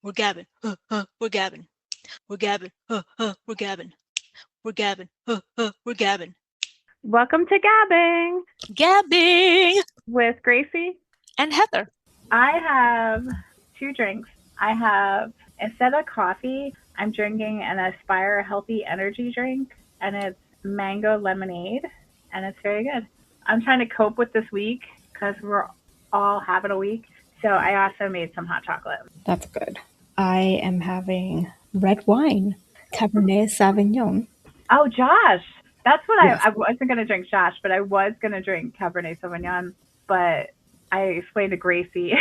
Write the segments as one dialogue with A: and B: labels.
A: We're gabbing. We're gabbing. We're gabbing. We're gabbing. We're gabbing. We're gabbing.
B: Welcome to Gabbing
A: Gabbing
B: with Greicy
A: and Heather.
B: I have two drinks. I have, instead of coffee, I'm drinking an Aspire Healthy Energy drink, and it's mango lemonade, and it's very good. I'm trying to cope with this week because we're all having a week. So I also made some hot chocolate.
C: That's good. I am having red wine, Cabernet Sauvignon.
B: Oh, Josh. That's what
C: Yes.
B: I wasn't going to drink Josh, but I was going to drink Cabernet Sauvignon. But I explained to Gracie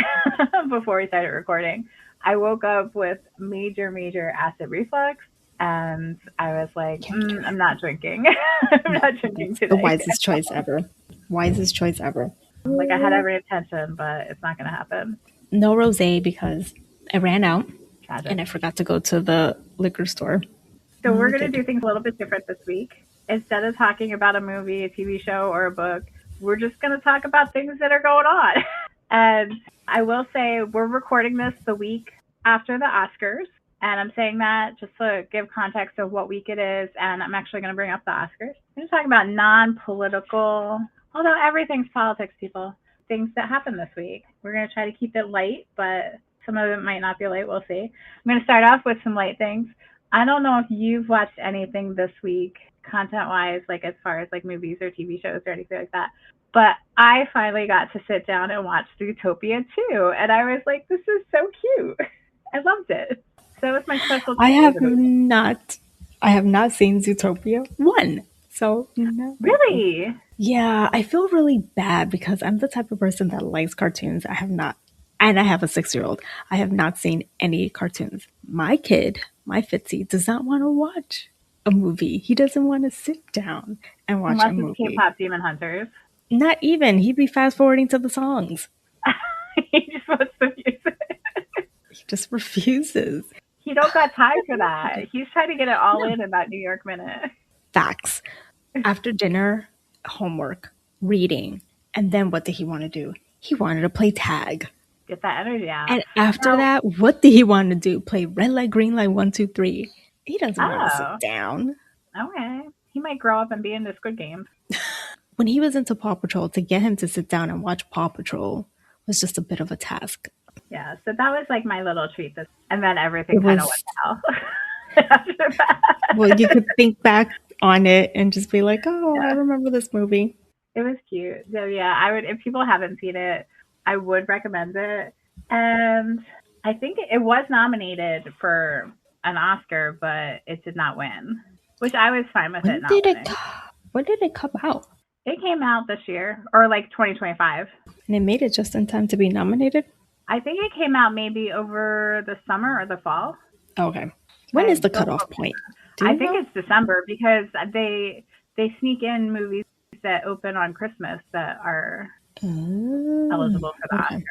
B: before we started recording. I woke up with major acid reflux, and I was like, I'm not drinking. I'm not drinking today.
C: The wisest choice ever. Wisest choice ever.
B: Like, I had every intention, but it's not going to happen.
C: No rosé because I ran out.
B: Tragic.
C: And I forgot to go to the liquor store.
B: So we're going to do things a little bit different this week. Instead of talking about a movie, a TV show, or a book, we're just going to talk about things that are going on. And I will say we're recording this the week after the Oscars. And I'm saying that just to give context of what week it is. And I'm actually going to bring up the Oscars. We're going to talk about non-political, although everything's politics, people, things that happened this week. We're going to try to keep it light, but some of it might not be light. We'll see. I'm going to start off with some light things. I don't know if you've watched anything this week, content-wise, like as far as like movies or TV shows or anything like that. But I finally got to sit down and watch Zootopia 2. And I was like, this is so cute. I loved it. So it was my special.
C: I have not seen Zootopia 1. So no.
B: Really?
C: Yeah, I feel really bad because I'm the type of person that likes cartoons. I have not. And I have a 6-year-old. I have not seen any cartoons. My kid, my Fitzy, does not want to watch a movie. He doesn't want to sit down and watch a movie.
B: Unless it's K-pop Demon Hunters.
C: Not even. He'd be fast forwarding to the songs.
B: He just wants the music.
C: He just refuses.
B: He don't got time for that. He's trying to get it all in that New York minute.
C: Facts. After dinner, homework, reading, and then what did he want to do? He wanted to play tag.
B: Get that energy out.
C: And after that, what did he want to do? Play red light, green light, 1, 2, 3. He doesn't want to sit down.
B: Okay. He might grow up and be into Squid Game.
C: When he was into Paw Patrol, to get him to sit down and watch Paw Patrol was just a bit of a task.
B: Yeah, so that was like my little treat. And then everything kind of went to hell after that.
C: Well, you could think back on it and just be like, oh, yeah. I remember this movie.
B: It was cute. So yeah, I would, if people haven't seen it, I would recommend it. And I think it was nominated for an Oscar, but it did not win, which I was fine with.
C: When did it come out?
B: It came out this year, or like 2025.
C: And it made it just in time to be nominated?
B: I think it came out maybe over the summer or the fall.
C: Okay. When is the cutoff point?
B: I think it's December because they sneak in movies that open on Christmas that are eligible for the Oscar.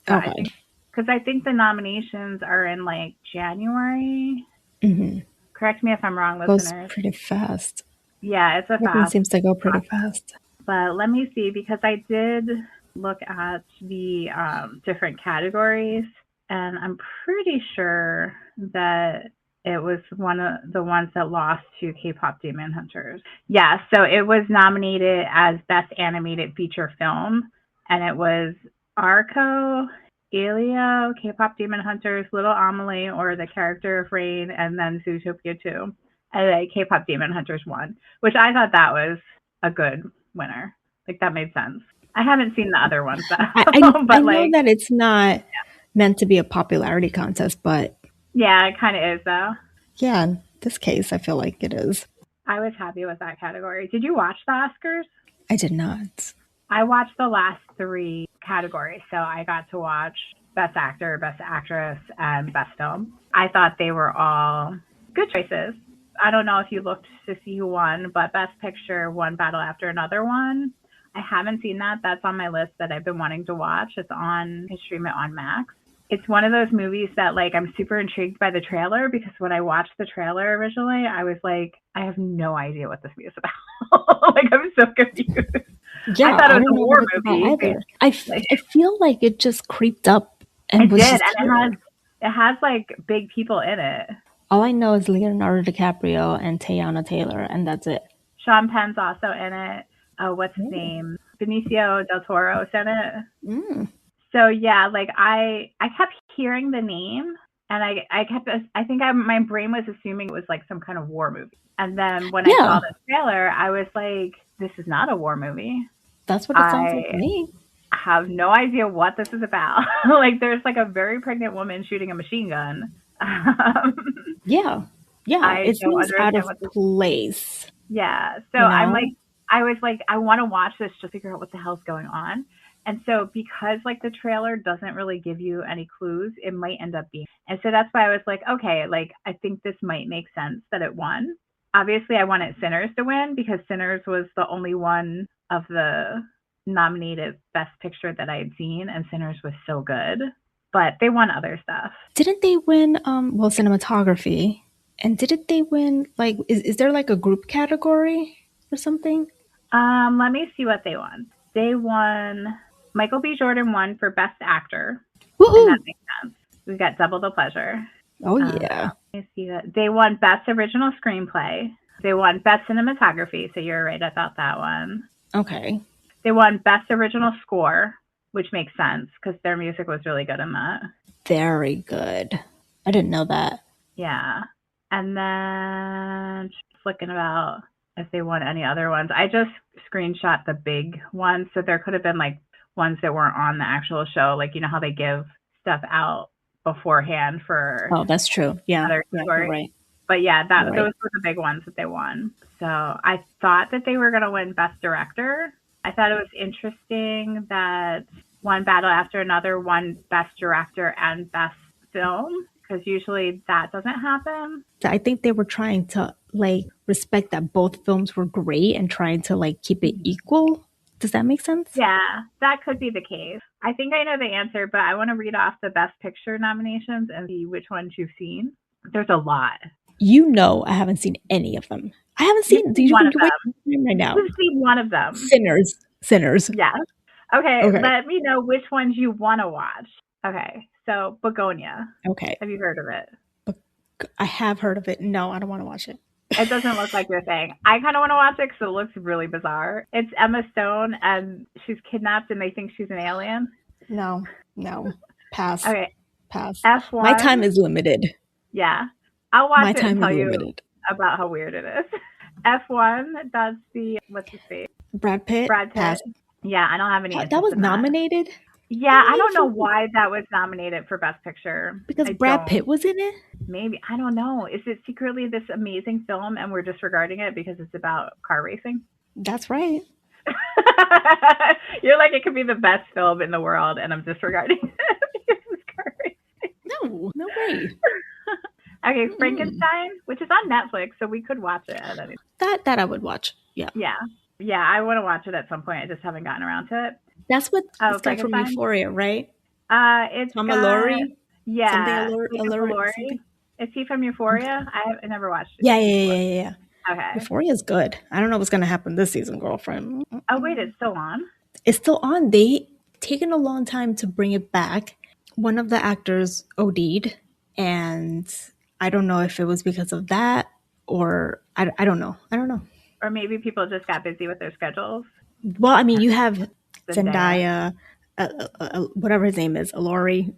B: So
C: okay.
B: Because I think the nominations are in like January.
C: Mm-hmm.
B: Correct me if I'm wrong,
C: listeners.
B: It
C: goes pretty fast.
B: Yeah, it's a fast.
C: Everything seems to go pretty fast.
B: But let me see, because I did look at the different categories, and I'm pretty sure that it was one of the ones that lost to K-pop Demon Hunters. Yeah, so it was nominated as Best Animated Feature Film, and it was Arco, Elio, K-pop Demon Hunters, Little Amelie, or The Character of Rain, and then Zootopia 2. And then K-pop Demon Hunters won, which I thought that was a good winner. Like, that made sense. I haven't seen the other ones, though.
C: I know that it's not meant to be a popularity contest, but...
B: Yeah, it kind of is, though.
C: Yeah, in this case, I feel like it is.
B: I was happy with that category. Did you watch the Oscars?
C: I did not.
B: I watched the last 3 categories, so I got to watch Best Actor, Best Actress, and Best Film. I thought they were all good choices. I don't know if you looked to see who won, but Best Picture won Battle After Another one. I haven't seen that. That's on my list that I've been wanting to watch. It's on, I stream it on Max. It's one of those movies that, like, I'm super intrigued by the trailer, because when I watched the trailer originally, I was like, I have no idea what this movie is about. Like, I'm so confused.
C: Yeah,
B: I thought it was a war movie.
C: I feel like it just creeped up and was just
B: and It has like big people in it.
C: All I know is Leonardo DiCaprio and Teyana Taylor, and that's it.
B: Sean Penn's also in it. Oh, what's his name? Benicio del Toro's in it.
C: Mm.
B: So yeah, like I kept hearing the name, and I think my brain was assuming it was like some kind of war movie. And then when I saw the trailer, I was like, this is not a war movie.
C: That's what it sounds like to me.
B: I have no idea what this is about. Like there's like a very pregnant woman shooting a machine gun.
C: Yeah. It seems out of place.
B: Yeah. So I'm like, I was like, I want to watch this to figure out what the hell's going on. And so because like the trailer doesn't really give you any clues, it might end up being. And so that's why I was like, okay, like I think this might make sense that it won. Obviously, I wanted Sinners to win because Sinners was the only one of the nominated Best Picture that I had seen, and Sinners was so good. But they won other stuff.
C: Didn't they win cinematography? And didn't they win like is there like a group category or something?
B: Let me see what they won. They won Michael B. Jordan won for Best Actor.
C: Woohoo!
B: And that makes sense. We got double the pleasure.
C: Oh yeah.
B: Let me see that. They won Best Original Screenplay. They won Best Cinematography, so you're right about that one.
C: Okay.
B: They won Best Original Score, which makes sense because their music was really good in that.
C: Very good. I didn't know that.
B: Yeah. And then just looking about if they won any other ones. I just screenshot the big ones, so there could have been like ones that weren't on the actual show, like you know how they give stuff out beforehand for.
C: Oh, that's true. Yeah,
B: you're
C: right.
B: But yeah, those were the big ones that they won. So I thought that they were going to win Best Director. I thought it was interesting that one battle after another won Best Director and Best Film, because usually that doesn't happen.
C: I think they were trying to like respect that both films were great and trying to like keep it equal. Does that make sense?
B: Yeah, that could be the case. I think I know the answer, but I want to read off the Best Picture nominations and see which ones you've seen. There's a lot.
C: You know, I haven't seen any of them. I haven't seen
B: one of them
C: right now.
B: You've seen one of them.
C: Sinners.
B: Yes. Okay. Let me know which ones you want to watch. Okay. So Begonia.
C: Okay.
B: Have you heard of it?
C: I have heard of it. No, I don't want to watch it.
B: It doesn't look like your thing. I kind of want to watch it because it looks really bizarre. It's Emma Stone and she's kidnapped and they think she's an alien.
C: No. Pass.
B: Okay.
C: Pass.
B: F1.
C: My time is limited.
B: Yeah. I'll watch it and tell you about how weird it is. F1, that's the, what's his face?
C: Brad Pitt.
B: Pass. Yeah, I don't have any interest
C: that was
B: in
C: nominated?
B: That. Yeah, I don't know why that was nominated for Best Picture.
C: Because Brad Pitt was in it?
B: Maybe. I don't know. Is it secretly this amazing film and we're disregarding it because it's about car racing?
C: That's right.
B: You're like, it could be the best film in the world and I'm disregarding it because it's car racing.
C: No way.
B: Okay, Frankenstein, which is on Netflix, so we could watch it.
C: That I would watch. Yeah.
B: Yeah, I want to watch it at some point. I just haven't gotten around to it.
C: That's what this guy from Euphoria, right?
B: It's
C: Tom Alori?
B: Yeah.
C: Something Alori.
B: Is he from Euphoria? I never watched it.
C: Yeah.
B: Okay.
C: Euphoria's good. I don't know what's going to happen this season, girlfriend.
B: Oh, wait, it's still on?
C: It's still on. They taken a long time to bring it back. One of the actors OD'd, and I don't know if it was because of that or I don't know.
B: Or maybe people just got busy with their schedules.
C: Well, I mean, you have Zendaya, whatever his name is, Alori.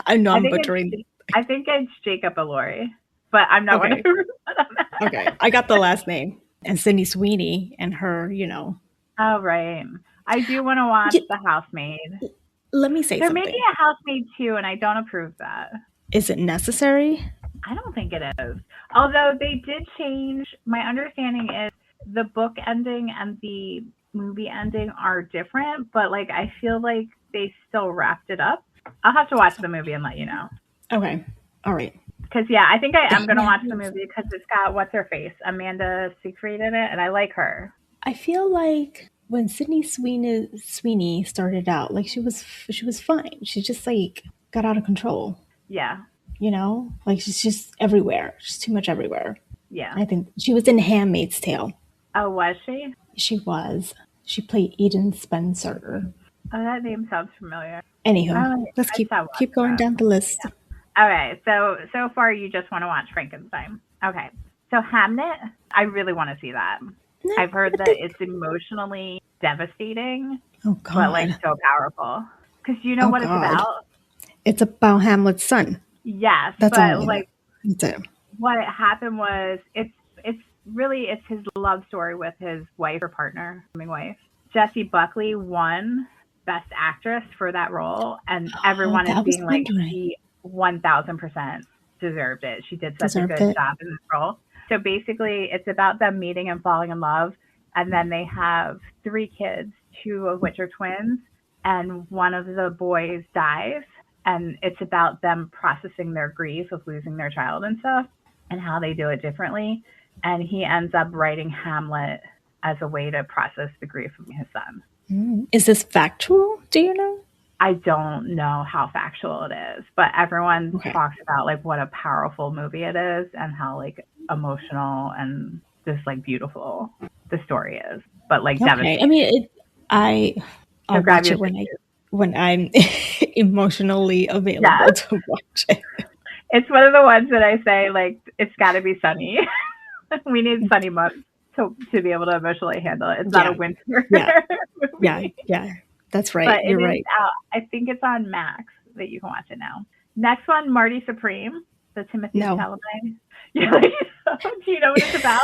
C: I know I'm butchering.
B: I think it's Jacob Elordi, but I'm not
C: okay.
B: 100%.
C: Okay, I got the last name. And Sydney Sweeney and her, you know.
B: Oh, right. I do want to watch The Housemaid.
C: Let me say something.
B: They're making a Housemaid too, and I don't approve that.
C: Is it necessary?
B: I don't think it is. Although they did change, my understanding is the book ending and the movie ending are different, but like I feel like they still wrapped it up. I'll have to watch the movie and let you know.
C: Okay. All right.
B: Because yeah, I think I am going to watch the movie because it's got what's her face, Amanda Seyfried in it, and I like her.
C: I feel like when Sydney Sweeney started out, like she was fine. She just like got out of control.
B: Yeah.
C: You know, like she's just everywhere. She's too much everywhere.
B: Yeah.
C: I think she was in Handmaid's Tale.
B: Oh, was she?
C: She was. She played Eden Spencer.
B: Oh, that name sounds familiar.
C: Anywho, let's keep going down the list.
B: Yeah. Okay, so far you just want to watch Frankenstein. Okay, so Hamnet, I really want to see that.
C: No,
B: I've heard
C: I
B: that
C: think.
B: it's emotionally devastating,
C: Oh
B: but like
C: God.
B: so powerful. Because you know
C: Oh
B: what it's
C: God.
B: about?
C: It's about Hamlet's son.
B: Yes,
C: That's all
B: but
C: I know.
B: like
C: That's it.
B: what happened was it's his love story with his wife or partner, wife. Jessie Buckley won Best Actress for that role, and
C: Oh,
B: everyone is
C: that was
B: being like
C: wondering.
B: she 1000% deserved it. She did such a
C: Deserved
B: good
C: it.
B: job in this role. So basically, it's about them meeting and falling in love, and then they have 3 kids, 2 of which are twins, and one of the boys dies, and it's about them processing their grief of losing their child and stuff, and how they do it differently. And he ends up writing Hamlet as a way to process the grief of his son.
C: Is this factual? Do you know?
B: I don't know how factual it is, but everyone
C: Okay.
B: talks about like what a powerful movie it is and how like emotional and just like beautiful the story is, but like
C: Okay. I
B: devastating.
C: mean,
B: So
C: I'll
B: grab
C: watch
B: your
C: it
B: tissues.
C: when I'm emotionally available
B: Yes,
C: to watch it.
B: it's one of the ones that I say like it's got to be sunny. We need sunny months to be able to emotionally handle it. It's not a
C: Yeah.
B: winter
C: Yeah. Yeah.
B: movie.
C: Yeah. That's
B: But
C: right.
B: it
C: You're
B: is
C: right.
B: out. I think it's on Max that you can watch it now. Next one, Marty Supreme, the Timothy
C: No,
B: Chalamet. You're like, do you know what it's about?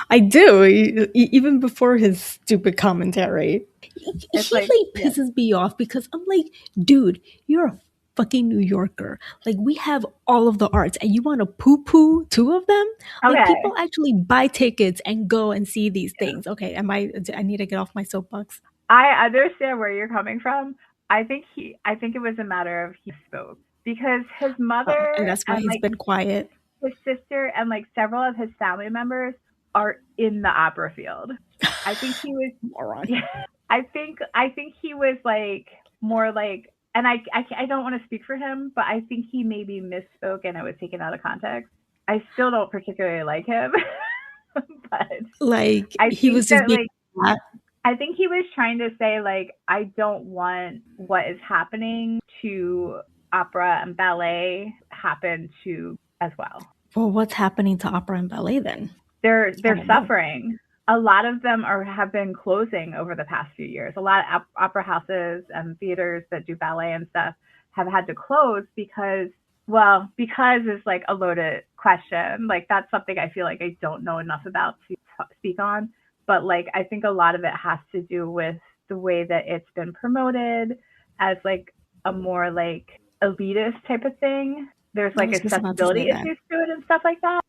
C: I do. Even before his stupid commentary,
B: It's
C: he
B: like,
C: like
B: yeah,
C: pisses me off because I'm like, dude, you're a fucking New Yorker. Like we have all of the arts, and you want to poo poo 2 of them? Like
B: okay,
C: people actually buy tickets and go and see these things. Okay, am I? I need to get off my soapbox.
B: I understand where you're coming from. I think it was a matter of he spoke because his
C: Oh, and
B: mother
C: that's why
B: and
C: he's
B: like
C: been quiet.
B: his sister and like several of his family members are in the opera field. I think he was
C: Moron.
B: yeah, I think he was like more like and I don't want to speak for him, but I think he maybe misspoke and it was taken out of context. I still don't particularly like him, but
C: Like
B: I
C: he
B: think
C: was just
B: that
C: being.
B: like I think he was trying to say like I don't want what is happening to opera and ballet happen to as well.
C: Well, what's happening to opera and ballet then? I
B: They're
C: don't know.
B: suffering. A lot of them are have been closing over the past few years. A lot of opera houses and theaters that do ballet and stuff have had to close because because is like a loaded question. Like that's something I feel like I don't know enough about to speak on, but like I think a lot of it has to do with the way that it's been promoted as like a more like elitist type of thing. There's
C: I
B: like
C: was just about to say
B: accessibility
C: that.
B: issues to it and stuff like that.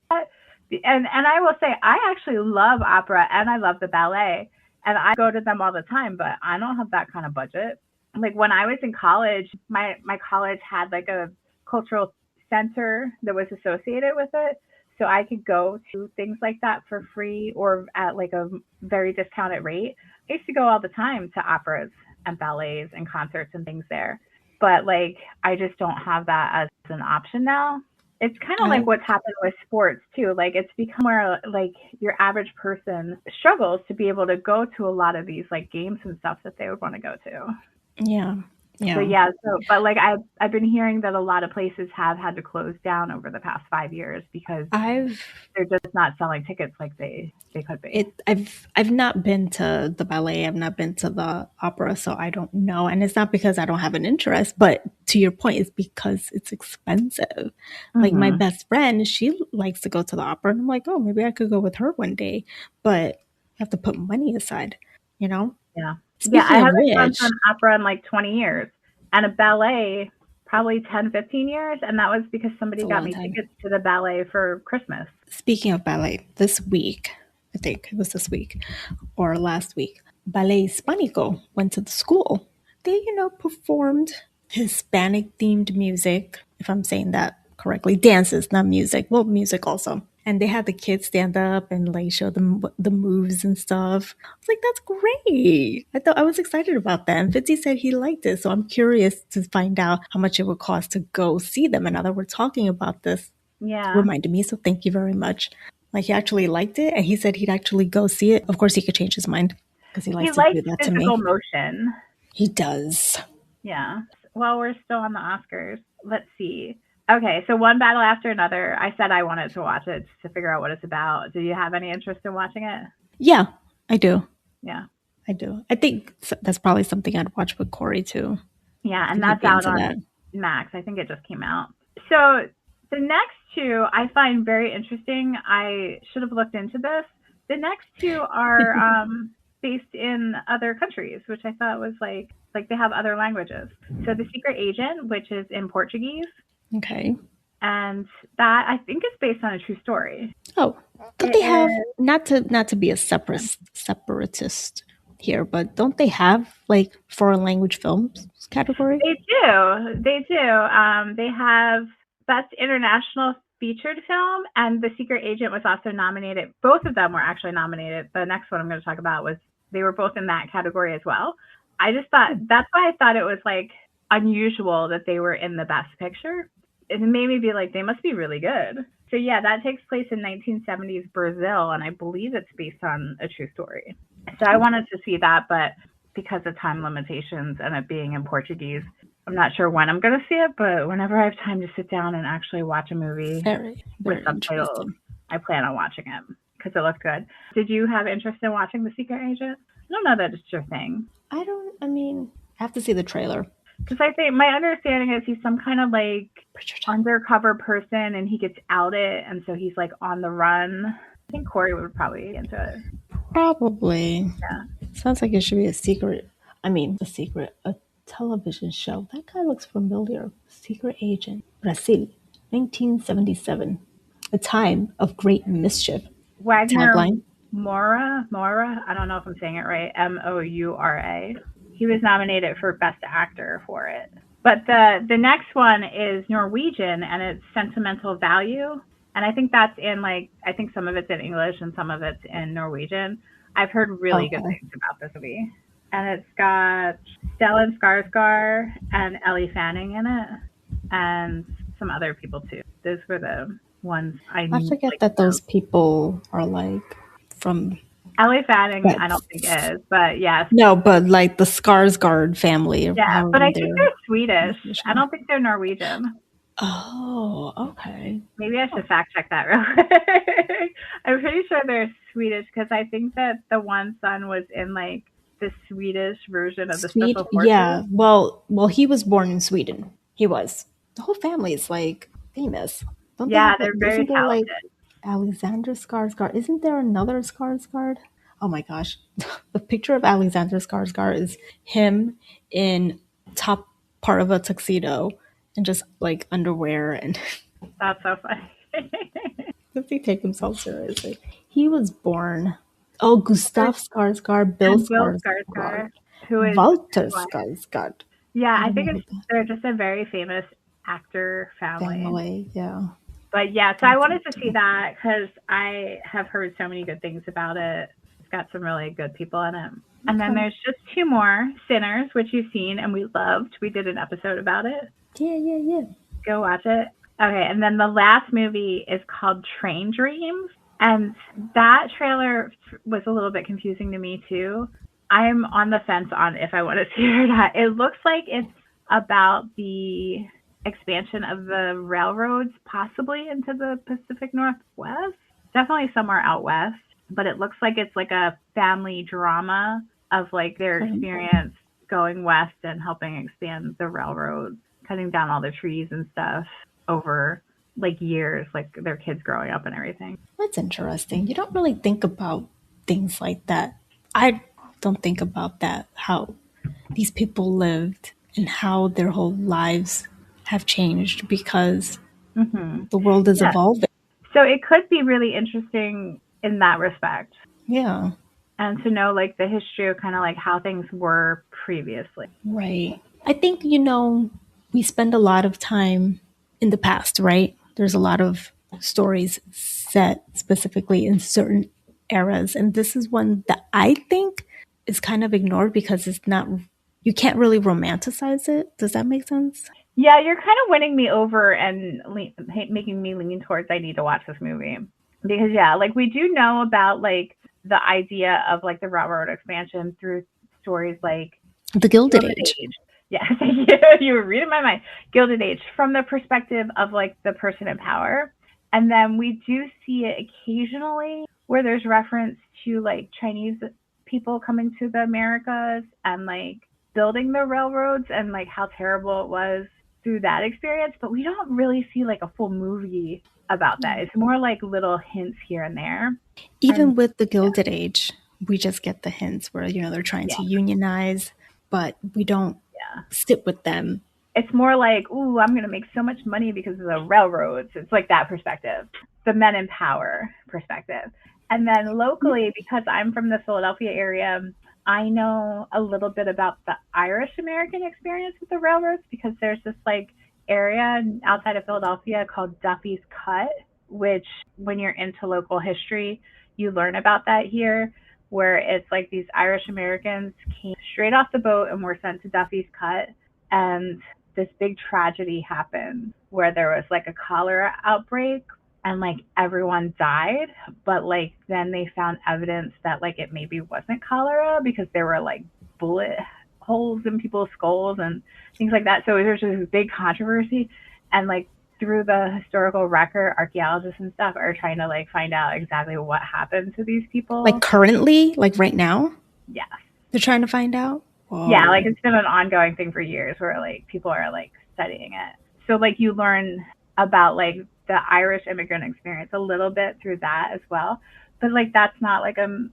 B: And I will say I actually love opera and I love the ballet and I go to them all the time, but I don't have that kind of budget. Like when I was in college, my college had like a cultural center that was associated with it. So I could go to things like that for free or at like a very discounted rate. I used to go all the time to operas and ballets and concerts and things there. But like I just don't have that as an option now. It's kind of like
C: I
B: what's happened with sports too. Like it's become where like your average person struggles to be able to go to a lot of these like games and stuff that they would want to go to.
C: yeah.
B: So
C: Yeah.
B: yeah, but like I've been hearing that a lot of places have had to close down over the past 5 years because
C: I've
B: they're just not selling tickets like they could be.
C: I've not been to the ballet, I've not been to the opera, so I don't know. And it's not because I don't have an interest, but to your point, it's because it's expensive. Like my
B: Mm-hmm.
C: best friend, she likes to go to the opera, and I'm like, oh, maybe I could go with her one day, but you have to put money aside, you know?
B: Yeah. Yeah, I
C: Speaking of
B: haven't gone to
C: which,
B: an opera in like 20 years and a ballet probably 10, 15 years. And that was because
C: it's
B: somebody
C: a
B: got
C: long
B: me
C: time.
B: tickets to the ballet for Christmas.
C: Speaking of ballet, this week, I think it was this week or last week, Ballet Hispanico went to the school. They, performed Hispanic themed music, if I'm saying that correctly. Dances, not music. Well, music also. And they had the kids stand up and like show them the moves and stuff. I was like, that's great. I was excited about that. And Fitzy said he liked it. So I'm curious to find out how much it would cost to go see them. And now that we're talking about this,
B: Yeah.
C: reminded me. So thank you very much. Like he actually liked it, and he said he'd actually go see it. Of course, he could change his mind because he
B: He
C: likes to
B: likes
C: do that to
B: physical
C: me.
B: motion.
C: He does.
B: Yeah. Well, we're still on the Oscars. let's see. Okay, so one battle after another. I said I wanted to watch it to figure out what it's about. Do you have any interest in watching it?
C: Yeah, I do.
B: Yeah.
C: I do. I think that's probably something I'd watch with Corey too.
B: Yeah,
C: I
B: and
C: think he'd
B: that's
C: be
B: out
C: into
B: on
C: that.
B: Max. I think it just came out. So the next two I find very interesting. I should have looked into this. The next two are based in other countries, which I thought was like they have other languages. So The Secret Agent, which is in Portuguese,
C: Okay.
B: and that I think is based on a true story.
C: Oh, don't
B: It
C: they have
B: is,
C: not to be a separatist here, but don't they have like foreign language films category?
B: they do. They do. They have Best International Featured Film, and The Secret Agent was also nominated. Both of them were actually nominated. The next one I'm going to talk about was they were both in that category as well. I just thought that's why I thought it was like unusual that they were in the Best Picture. It made me be like, they must be really good. So yeah, that takes place in 1970s Brazil, and I believe it's based on a true story. So I wanted to see that, but because of time limitations and it being in Portuguese, I'm not sure when I'm going to see it, but whenever I have time to sit down and actually watch a movie
C: Very,
B: with
C: very
B: subtitles,
C: interesting.
B: I plan on watching it because it looked good. Did you have interest in watching The Secret Agent? I don't know that it's your thing.
C: I mean, I have to see the trailer.
B: Because I think my understanding is he's some kind of like undercover person and he gets outed, and so he's like on the run. I think Corey would probably be into it.
C: Probably.
B: Yeah.
C: Sounds like it should be a secret. A television show. That guy looks familiar. Secret Agent. Brazil, 1977. A time of great mischief.
B: Wagner
C: Tagline.
B: Moura, I don't know if I'm saying it right, Moura. He was nominated for Best Actor for it. But the next one is Norwegian, and it's Sentimental Value. And I think that's in I think some of it's in English and some of it's in Norwegian. I've heard really good things about this movie. And it's got Stellan Skarsgård and Ellie Fanning in it, and some other people too. Those were the ones I
C: forget that those people are like from
B: Ellie Fanning, I don't think is, but yes.
C: No, but like the Skarsgård family.
B: Yeah, but I think they're Swedish. I don't think they're Norwegian.
C: Oh, okay.
B: Maybe I should fact check that real quick. I'm pretty sure they're Swedish because I think that the one son was in the Swedish version of the Special Forces.
C: Yeah, well, he was born in Sweden. He was. The whole family is famous.
B: They're very talented.
C: Alexander Skarsgård. Isn't there another Skarsgård? Oh my gosh. The picture of Alexander Skarsgård is him in top part of a tuxedo and just underwear, and
B: that's so funny.
C: Does he take himself seriously? He was born. Oh, Gustav Skarsgård, Bill Skarsgård,
B: who is
C: Walter Skarsgård.
B: Yeah, I think they're just a very famous actor family.
C: Yeah.
B: But yeah, so I wanted to see that because I have heard so many good things about it. It's got some really good people in it. And then there's just two more, Sinners, which you've seen and we loved. We did an episode about it.
C: Yeah.
B: Go watch it. Okay, and then the last movie is called Train Dreams. And that trailer was a little bit confusing to me too. I'm on the fence on if I want to see it or not. It looks like it's about the expansion of the railroads, possibly into the Pacific Northwest. Definitely somewhere out west. But it looks like it's like a family drama of their experience going west and helping expand the railroads, cutting down all the trees and stuff over years, their kids growing up and everything.
C: That's interesting. You don't really think about things like that. I don't think about that, how these people lived and how their whole lives have changed because the world is evolving.
B: So it could be really interesting in that respect.
C: Yeah.
B: And to know the history of kind of how things were previously.
C: Right. I think, we spend a lot of time in the past, right? There's a lot of stories set specifically in certain eras. And this is one that I think is kind of ignored because it's not, you can't really romanticize it. Does that make sense?
B: Yeah, you're kind of winning me over and making me lean towards I need to watch this movie. Because, we do know about, the idea of, the railroad expansion through stories like
C: The Gilded Age.
B: Yeah, thank you. You were reading my mind. Gilded Age from the perspective of like the person in power. And then we do see it occasionally where there's reference to like Chinese people coming to the Americas and like building the railroads and like how terrible it was through that experience. But we don't really see like a full movie about that. It's more like little hints here and there.
C: Even
B: And
C: with the Gilded Age, we just get the hints where, they're trying
B: yeah,
C: to unionize, but we don't
B: yeah.
C: sit with them.
B: It's more like, ooh, I'm going to make so much money because of the railroads. It's like that perspective, the men in power perspective. And then locally, because I'm from the Philadelphia area, I know a little bit about the Irish American experience with the railroads because there's this like area outside of Philadelphia called Duffy's Cut, which when you're into local history, you learn about that here, where it's like these Irish Americans came straight off the boat and were sent to Duffy's Cut. And this big tragedy happened where there was like a cholera outbreak and like everyone died, but like then they found evidence that like it maybe wasn't cholera because there were like bullet holes in people's skulls and things like that. So there's just this big controversy, and like through the historical record, archaeologists and stuff are trying to like find out exactly what happened to these people.
C: Like currently, like right now?
B: Yeah.
C: They're trying to find out? Whoa.
B: Yeah, like it's been an ongoing thing for years where like people are like studying it. So like you learn about like the Irish immigrant experience a little bit through that as well. But like that's not in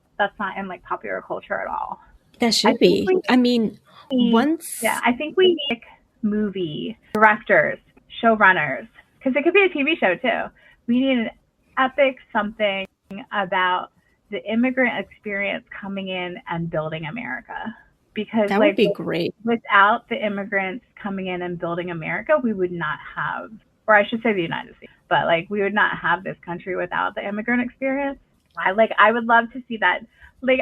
B: like popular culture at all.
C: That should be. I mean, once.
B: Yeah, I think we need movie directors, showrunners, because it could be a TV show too. We need an epic something about the immigrant experience coming in and building America. Because
C: that would be great.
B: Without the immigrants coming in and building America, we would not have, or I should say the United States, but like we would not have this country without the immigrant experience. I would love to see that. Like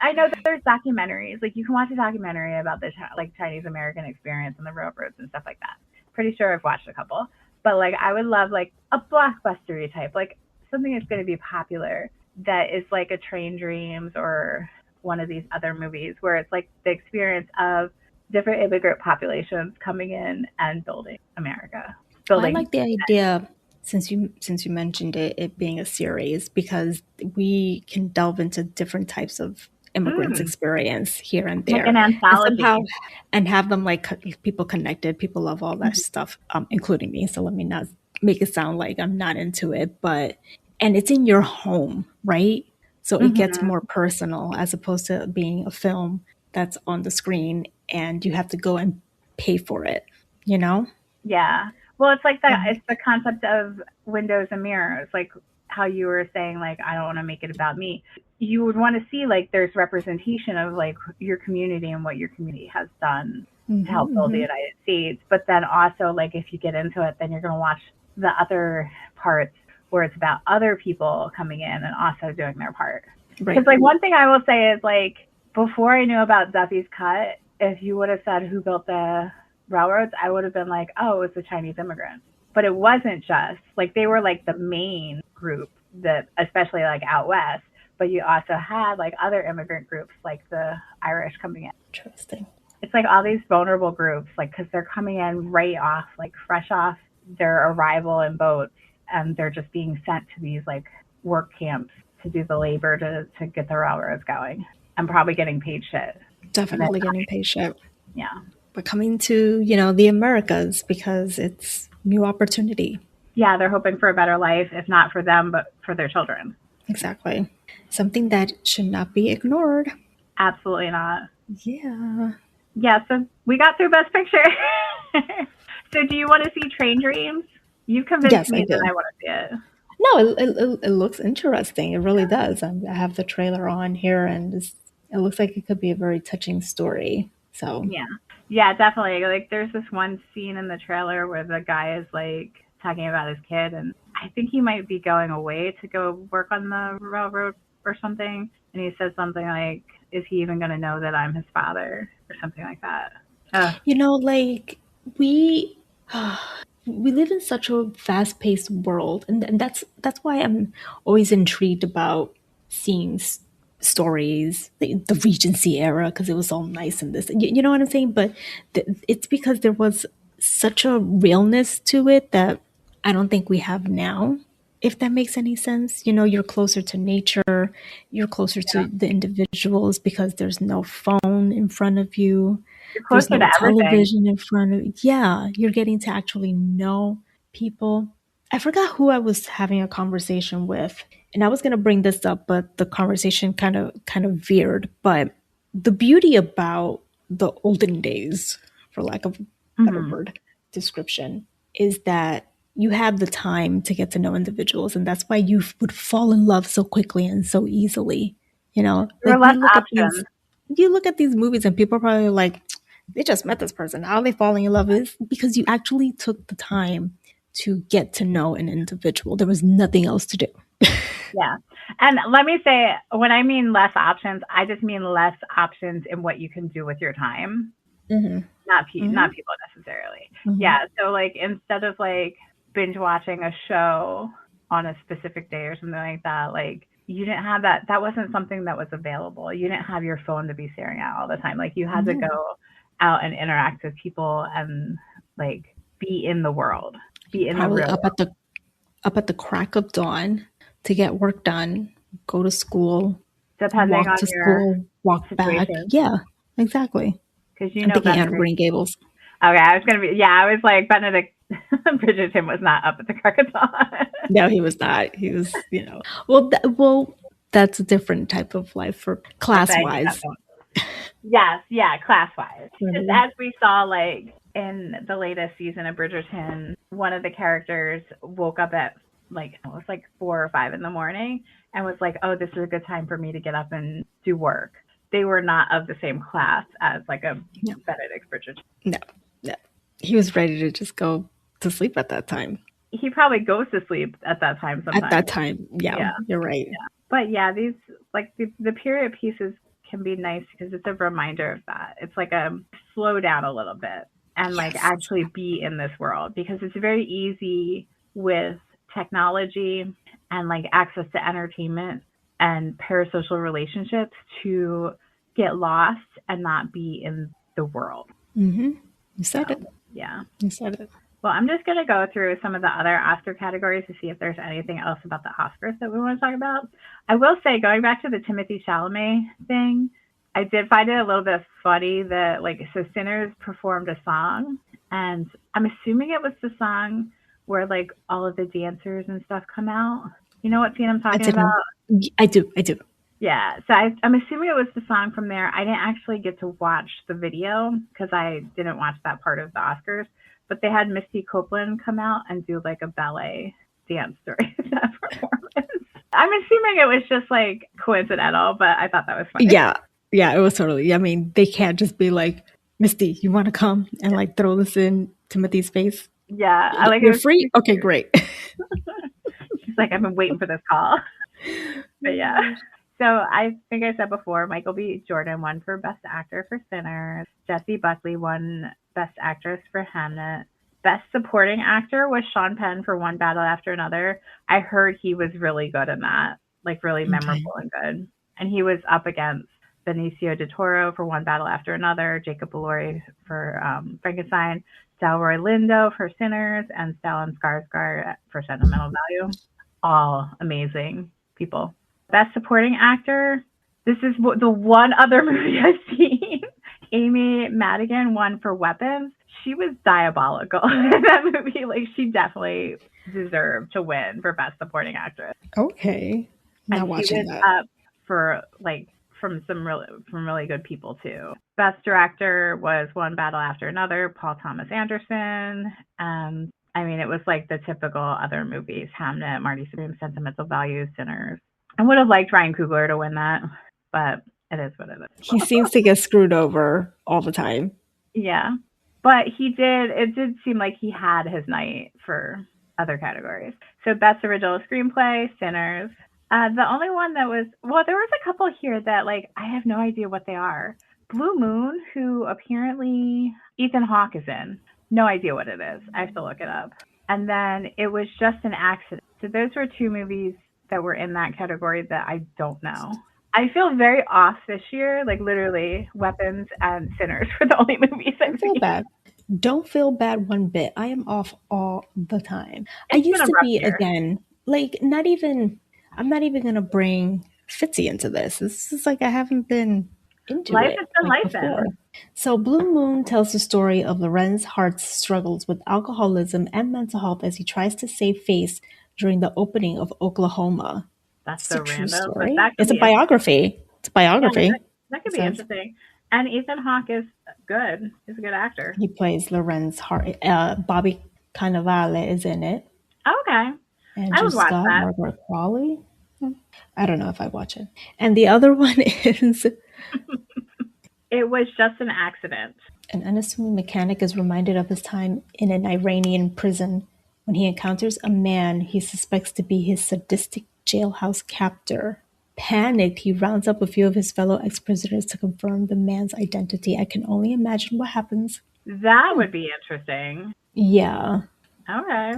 B: I know that there's documentaries, like you can watch a documentary about the like Chinese American experience and the railroads and stuff like that. Pretty sure I've watched a couple, but like I would love like a blockbustery type, like something that's going to be popular that is like a Train Dreams or one of these other movies where it's like the experience of different immigrant populations coming in and building America.
C: I like the idea, since you mentioned it being a series, because we can delve into different types of immigrants' experience here and there,
B: like an anthology,
C: and have them like people connected. People love all that stuff, including me. So let me not make it sound like I'm not into it, and it's in your home, right? So it gets more personal as opposed to being a film that's on the screen and you have to go and pay for it,
B: Yeah. Well, it's like that. It's the concept of windows and mirrors, like how you were saying, like, I don't want to make it about me. You would want to see like there's representation of like your community and what your community has done to help build the United States. But then also like if you get into it, then you're going to watch the other parts where it's about other people coming in and also doing their part. Because like one thing I will say is like before I knew about Duffy's Cut, if you would have said who built the railroads, I would have been like, oh, it was the Chinese immigrants. But it wasn't just like they were like the main group that, especially like out west. But you also had like other immigrant groups like the Irish coming in.
C: Interesting.
B: It's like all these vulnerable groups, like because they're coming in right off, like fresh off their arrival in boats. And they're just being sent to these like work camps to do the labor to get the railroads going. I'm probably getting paid shit.
C: Definitely getting paid shit.
B: Yeah.
C: But coming to, the Americas because it's new opportunity.
B: Yeah, they're hoping for a better life, if not for them, but for their children.
C: Exactly. Something that should not be ignored.
B: Absolutely not.
C: Yeah.
B: Yeah, so we got through Best Picture. So do you want to see Train Dreams? You've convinced me that I want to see it.
C: No, it looks interesting. It really does. I have the trailer on here, and it looks like it could be a very touching story. So
B: yeah, definitely. Like, there's this one scene in the trailer where the guy is like talking about his kid, and I think he might be going away to go work on the railroad or something. And he says something like, "Is he even going to know that I'm his father?" or something like that.
C: Like we live in such a fast-paced world, and that's why I'm always intrigued about seeing stories, the Regency era, because it was all nice and this. You know what I'm saying? But it's because there was such a realness to it that I don't think we have now. If that makes any sense, you're closer to nature, you're closer
B: Yeah.
C: to the individuals because there's no phone in front of you,
B: You're
C: there's
B: closer
C: no
B: to everything.
C: television in front of you. Yeah, you're getting to actually know people. I forgot who I was having a conversation with, and I was going to bring this up, but the conversation kind of veered. But the beauty about the olden days, for lack of a better
B: Mm-hmm.
C: word description, is that you have the time to get to know individuals, and that's why you would fall in love so quickly and so easily.
B: There were
C: Like
B: less options.
C: you look at these movies, and people are probably like, they just met this person. How are they falling in love? Is because you actually took the time to get to know an individual. There was nothing else to do.
B: Yeah. And let me say, when I mean less options, I just mean less options in what you can do with your time.
C: Mm-hmm.
B: Not
C: Mm-hmm.
B: people necessarily.
C: Mm-hmm.
B: Yeah. So like instead of like binge watching a show on a specific day or something like that, like you didn't have that. That wasn't something that was available. You didn't have your phone to be staring at all the time. Like you had to
C: No.
B: go out and interact with people and like be in the world, be in the
C: Probably
B: real world.
C: up at the crack of dawn to get work done, go to school,
B: Depending
C: walk
B: on
C: to
B: your
C: school, walk back.
B: situation,
C: Yeah, exactly.
B: because you
C: I'm
B: know
C: thinking
B: better.
C: Anne of Green Gables.
B: Okay, I was gonna be. Yeah, I was like Benedict Bridgerton was not up at the crack of dawn.
C: No, he was not. He was, that's a different type of life for
B: Yes,
C: class wise.
B: yes, yeah, class wise. Just
C: Right.
B: as we saw, like in the latest season of Bridgerton, one of the characters woke up at like it was like 4 or 5 in the morning and was like, "Oh, this is a good time for me to get up and do work." They were not of the same class as like a
C: No,
B: Benedict Bridgerton.
C: no, no. He was ready to just go to sleep at that time.
B: He probably goes to sleep at that time
C: At
B: sometimes.
C: that time, yeah,
B: Yeah.
C: you're right.
B: But yeah, these like the period pieces can be nice because it's a reminder of that. It's like a slow down a little bit and like
C: Yes.
B: actually be in this world because it's very easy with technology and like access to entertainment and parasocial relationships to get lost and not be in the world.
C: Mm-hmm. You said it.
B: So, yeah.
C: You said it.
B: Well, I'm just going to go through some of the other Oscar categories to see if there's anything else about the Oscars that we want to talk about. I will say, going back to the Timothée Chalamet thing, I did find it a little bit funny that, like, so Sinners performed a song, and I'm assuming it was the song where, like, all of the dancers and stuff come out. You know what scene I'm talking about?
C: I do.
B: Yeah, so I'm assuming it was the song from there. I didn't actually get to watch the video because I didn't watch that part of the Oscars. But they had Misty Copeland come out and do like a ballet dance during that performance. I'm assuming it was just like coincidental, but I thought that was funny.
C: Yeah, it was totally. I mean, they can't just be like, Misty, you want to come and like throw this in Timothy's face?
B: Yeah, I like
C: You're
B: it.
C: free? Okay, great.
B: She's like, I've been waiting for this call. But yeah. So I think I said before, Michael B. Jordan won for Best Actor for Sinners. Jessie Buckley won Best Actress for Hamnet. Best Supporting Actor was Sean Penn for One Battle After Another. I heard he was really good in that, like really memorable and good. And he was up against Benicio del Toro for One Battle After Another, Jacob Elordi for Frankenstein, Delroy Lindo for Sinners, and Stellan Skarsgård for Sentimental Value. All amazing people. Best Supporting Actor. This is the one other movie I've seen. Amy Madigan won for Weapons. She was diabolical in that movie. Like she definitely deserved to win for Best Supporting Actress.
C: Okay, not watching
B: she was
C: that.
B: up for like from really good people too. Best Director was One Battle After Another, Paul Thomas Anderson. I mean, it was like the typical other movies: Hamnet, Marty Supreme, Sentimental Value, Sinners. I would have liked Ryan Coogler to win that, but it is what it is.
C: He seems to get screwed over all the time.
B: Yeah, but it did seem like he had his night for other categories. So Best Original Screenplay, Sinners. The only one that was, well, there was a couple here that like, I have no idea what they are. Blue Moon, who apparently Ethan Hawke is in. No idea what it is. I have to look it up. And then it was Just an Accident. So those were two movies that were in that category that I don't know. I feel very off this year. Like literally, Weapons and Sinners were the only movies
C: Don't
B: I've
C: feel
B: seen.
C: bad. Don't feel bad one bit. I am off all the time. I
B: It's been
C: used
B: a
C: to
B: rough
C: be,
B: year.
C: again, like, not even, I'm not even going to bring Fitzy into this. This is like I haven't been into
B: Life
C: it
B: has been
C: like
B: life
C: before.
B: in.
C: So, Blue Moon tells the story of Lorenz Hart's struggles with alcoholism and mental health as he tries to save face during the opening of Oklahoma.
B: That's
C: It's
B: so
C: a true
B: random, but
C: story.
B: that could
C: It's a
B: be interesting.
C: biography. It's a
B: Yeah,
C: biography.
B: that
C: It
B: could be
C: says
B: interesting. And Ethan Hawke is good. He's a good actor.
C: he plays Lorenz Hart. Bobby Cannavale is in it.
B: Okay, I
C: Andrew
B: would watch
C: Scott,
B: that.
C: Margaret Qualley. I don't know if I watch it. And the other one is
B: It was just an accident.
C: an unassuming mechanic is reminded of his time in an Iranian prison when he encounters a man he suspects to be his sadistic jailhouse captor. Panicked, he rounds up a few of his fellow ex-prisoners to confirm the man's identity. I can only imagine what happens.
B: That would be interesting.
C: Yeah.
B: Okay.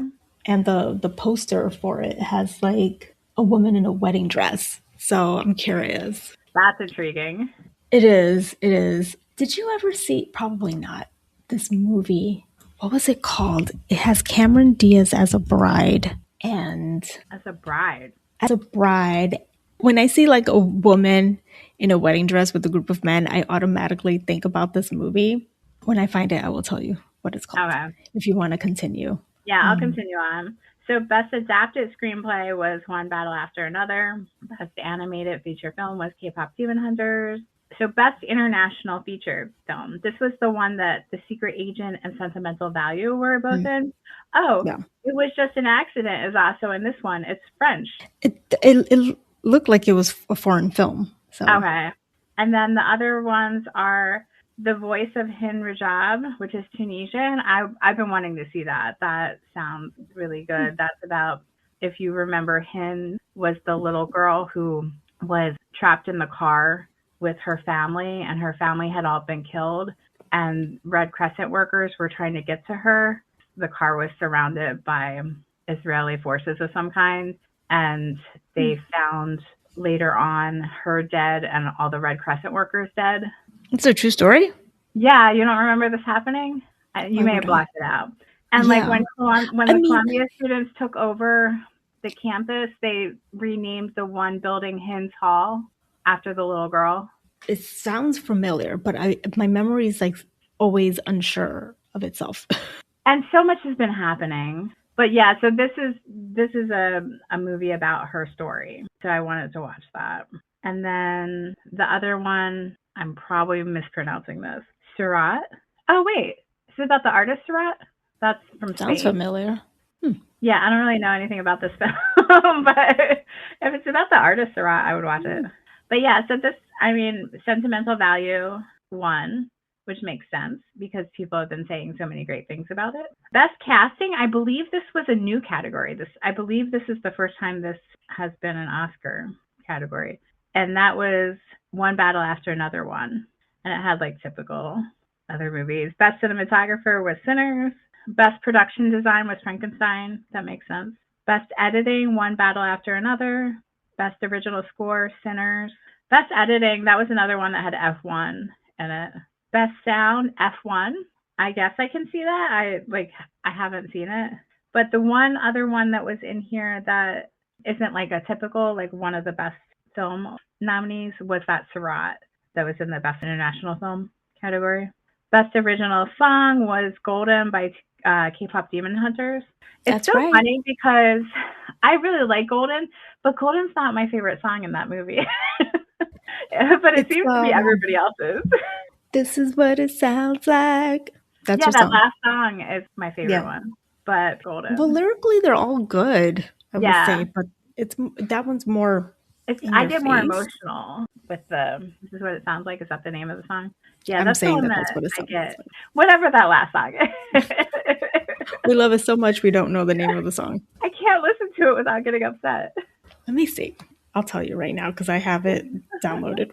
C: And the poster for it has like a woman in a wedding dress. So I'm curious.
B: That's intriguing.
C: It is. It is. Did you ever see? Probably not. This movie. What was it called? It has Cameron Diaz as a bride. And
B: As a bride.
C: as a bride, when I see like a woman in a wedding dress with a group of men, I automatically think about this movie. When I find it, I will tell you what it's called
B: Okay.
C: if you want to continue.
B: Yeah, I'll continue on. So, best adapted screenplay was One Battle After Another. Best animated feature film was K-pop Demon Hunters. So, best international feature film. This was the one that The Secret Agent and Sentimental Value were both in. Oh,
C: Yeah.
B: It Was Just an Accident is also in this one. It's French.
C: It looked like it was a foreign film. So
B: Okay. And then the other ones are The Voice of Hin Rajab, which is Tunisian. I've been wanting to see that. That sounds really good. That's about, if you remember, Hin was the little girl who was trapped in the car with her family, and her family had all been killed. And Red Crescent workers were trying to get to her. The car was surrounded by Israeli forces of some kind, and they found later on her dead and all the Red Crescent workers dead.
C: it's a true story.
B: Yeah, you don't remember this happening? You
C: Why
B: may
C: would
B: have
C: I?
B: blocked it out. And like
C: Yeah.
B: when
C: I
B: the
C: mean,
B: Columbia students took over the campus, they renamed the one building Hins Hall after the little girl.
C: it sounds familiar, but my memory is like always unsure of itself.
B: And so much has been happening. But yeah, so this is a movie about her story. So I wanted to watch that. And then the other one, I'm probably mispronouncing this. Surat. Oh wait, is it about the artist Surat? That's from
C: Sounds
B: Spain.
C: familiar.
B: Yeah, I don't really know anything about this film, but if it's about the artist Surat, I would watch it. But yeah, so this, I mean, sentimental value won, which makes sense because people have been saying so many great things about it. Best casting, I believe this was a new category. I believe this is the first time this has been an Oscar category. And that was One Battle After Another one. And it had like typical other movies. Best cinematographer was Sinners. Best production design was Frankenstein. That makes sense. Best editing, One Battle After Another. Best original score, Sinners. Best editing, that was another one that had F1 in it. Best sound, F1. I guess I can see that. I haven't seen it. But the one other one that was in here that isn't like a typical, like one of the best film nominees was that Surat that was in the best international film category. Best original song was Golden by K-pop Demon Hunters. It's
C: That's
B: so
C: right.
B: funny because I really like Golden, but Golden's not my favorite song in that movie. But it
C: It's
B: seems to be everybody else's.
C: This is what it sounds like. That's
B: Yeah,
C: your
B: that
C: song.
B: last song is my favorite
C: Yeah.
B: one. But Golden.
C: Well, lyrically, they're all good. I would
B: Yeah.
C: say, but that one's more.
B: I
C: your
B: get more
C: face.
B: emotional with the This Is What It Sounds Like. Is that the name of the song? Yeah,
C: I'm
B: that's the
C: saying
B: one
C: that
B: that
C: that's what it
B: I
C: sounds
B: get.
C: like.
B: Whatever that last song is.
C: We love it so much we don't know the name of the song.
B: I can't listen to it without getting upset.
C: Let me see. I'll tell you right now because I have it downloaded.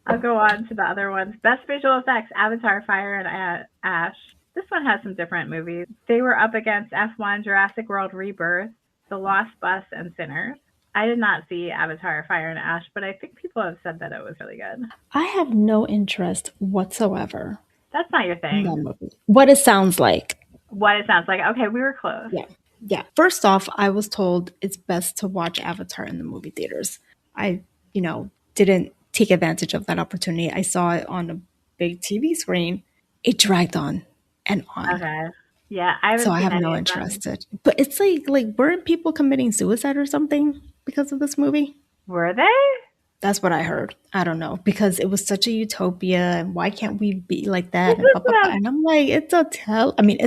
B: I'll go on to the other ones. Best visual effects, Avatar, Fire, and Ash. This one has some different movies. They were up against F1, Jurassic World Rebirth, The Lost Bus, and Sinners. I did not see Avatar Fire and Ash, but I think people have said that it was really good.
C: I have no interest whatsoever
B: That's not your
C: in that
B: thing.
C: movie. What it sounds like.
B: What it sounds like. Okay, we were close.
C: Yeah. Yeah. First off, I was told it's best to watch Avatar in the movie theaters. I, didn't take advantage of that opportunity. I saw it on a big TV screen. It dragged on and on.
B: Okay. Yeah, I haven't
C: So I
B: seen
C: have no
B: any of
C: interest
B: them.
C: in it. But it's like weren't people committing suicide or something because of this movie?
B: Were they?
C: That's what I heard. I don't know because it was such a utopia, and why can't we be like
B: This
C: that? And
B: is
C: blah, blah, blah. And I'm like, it's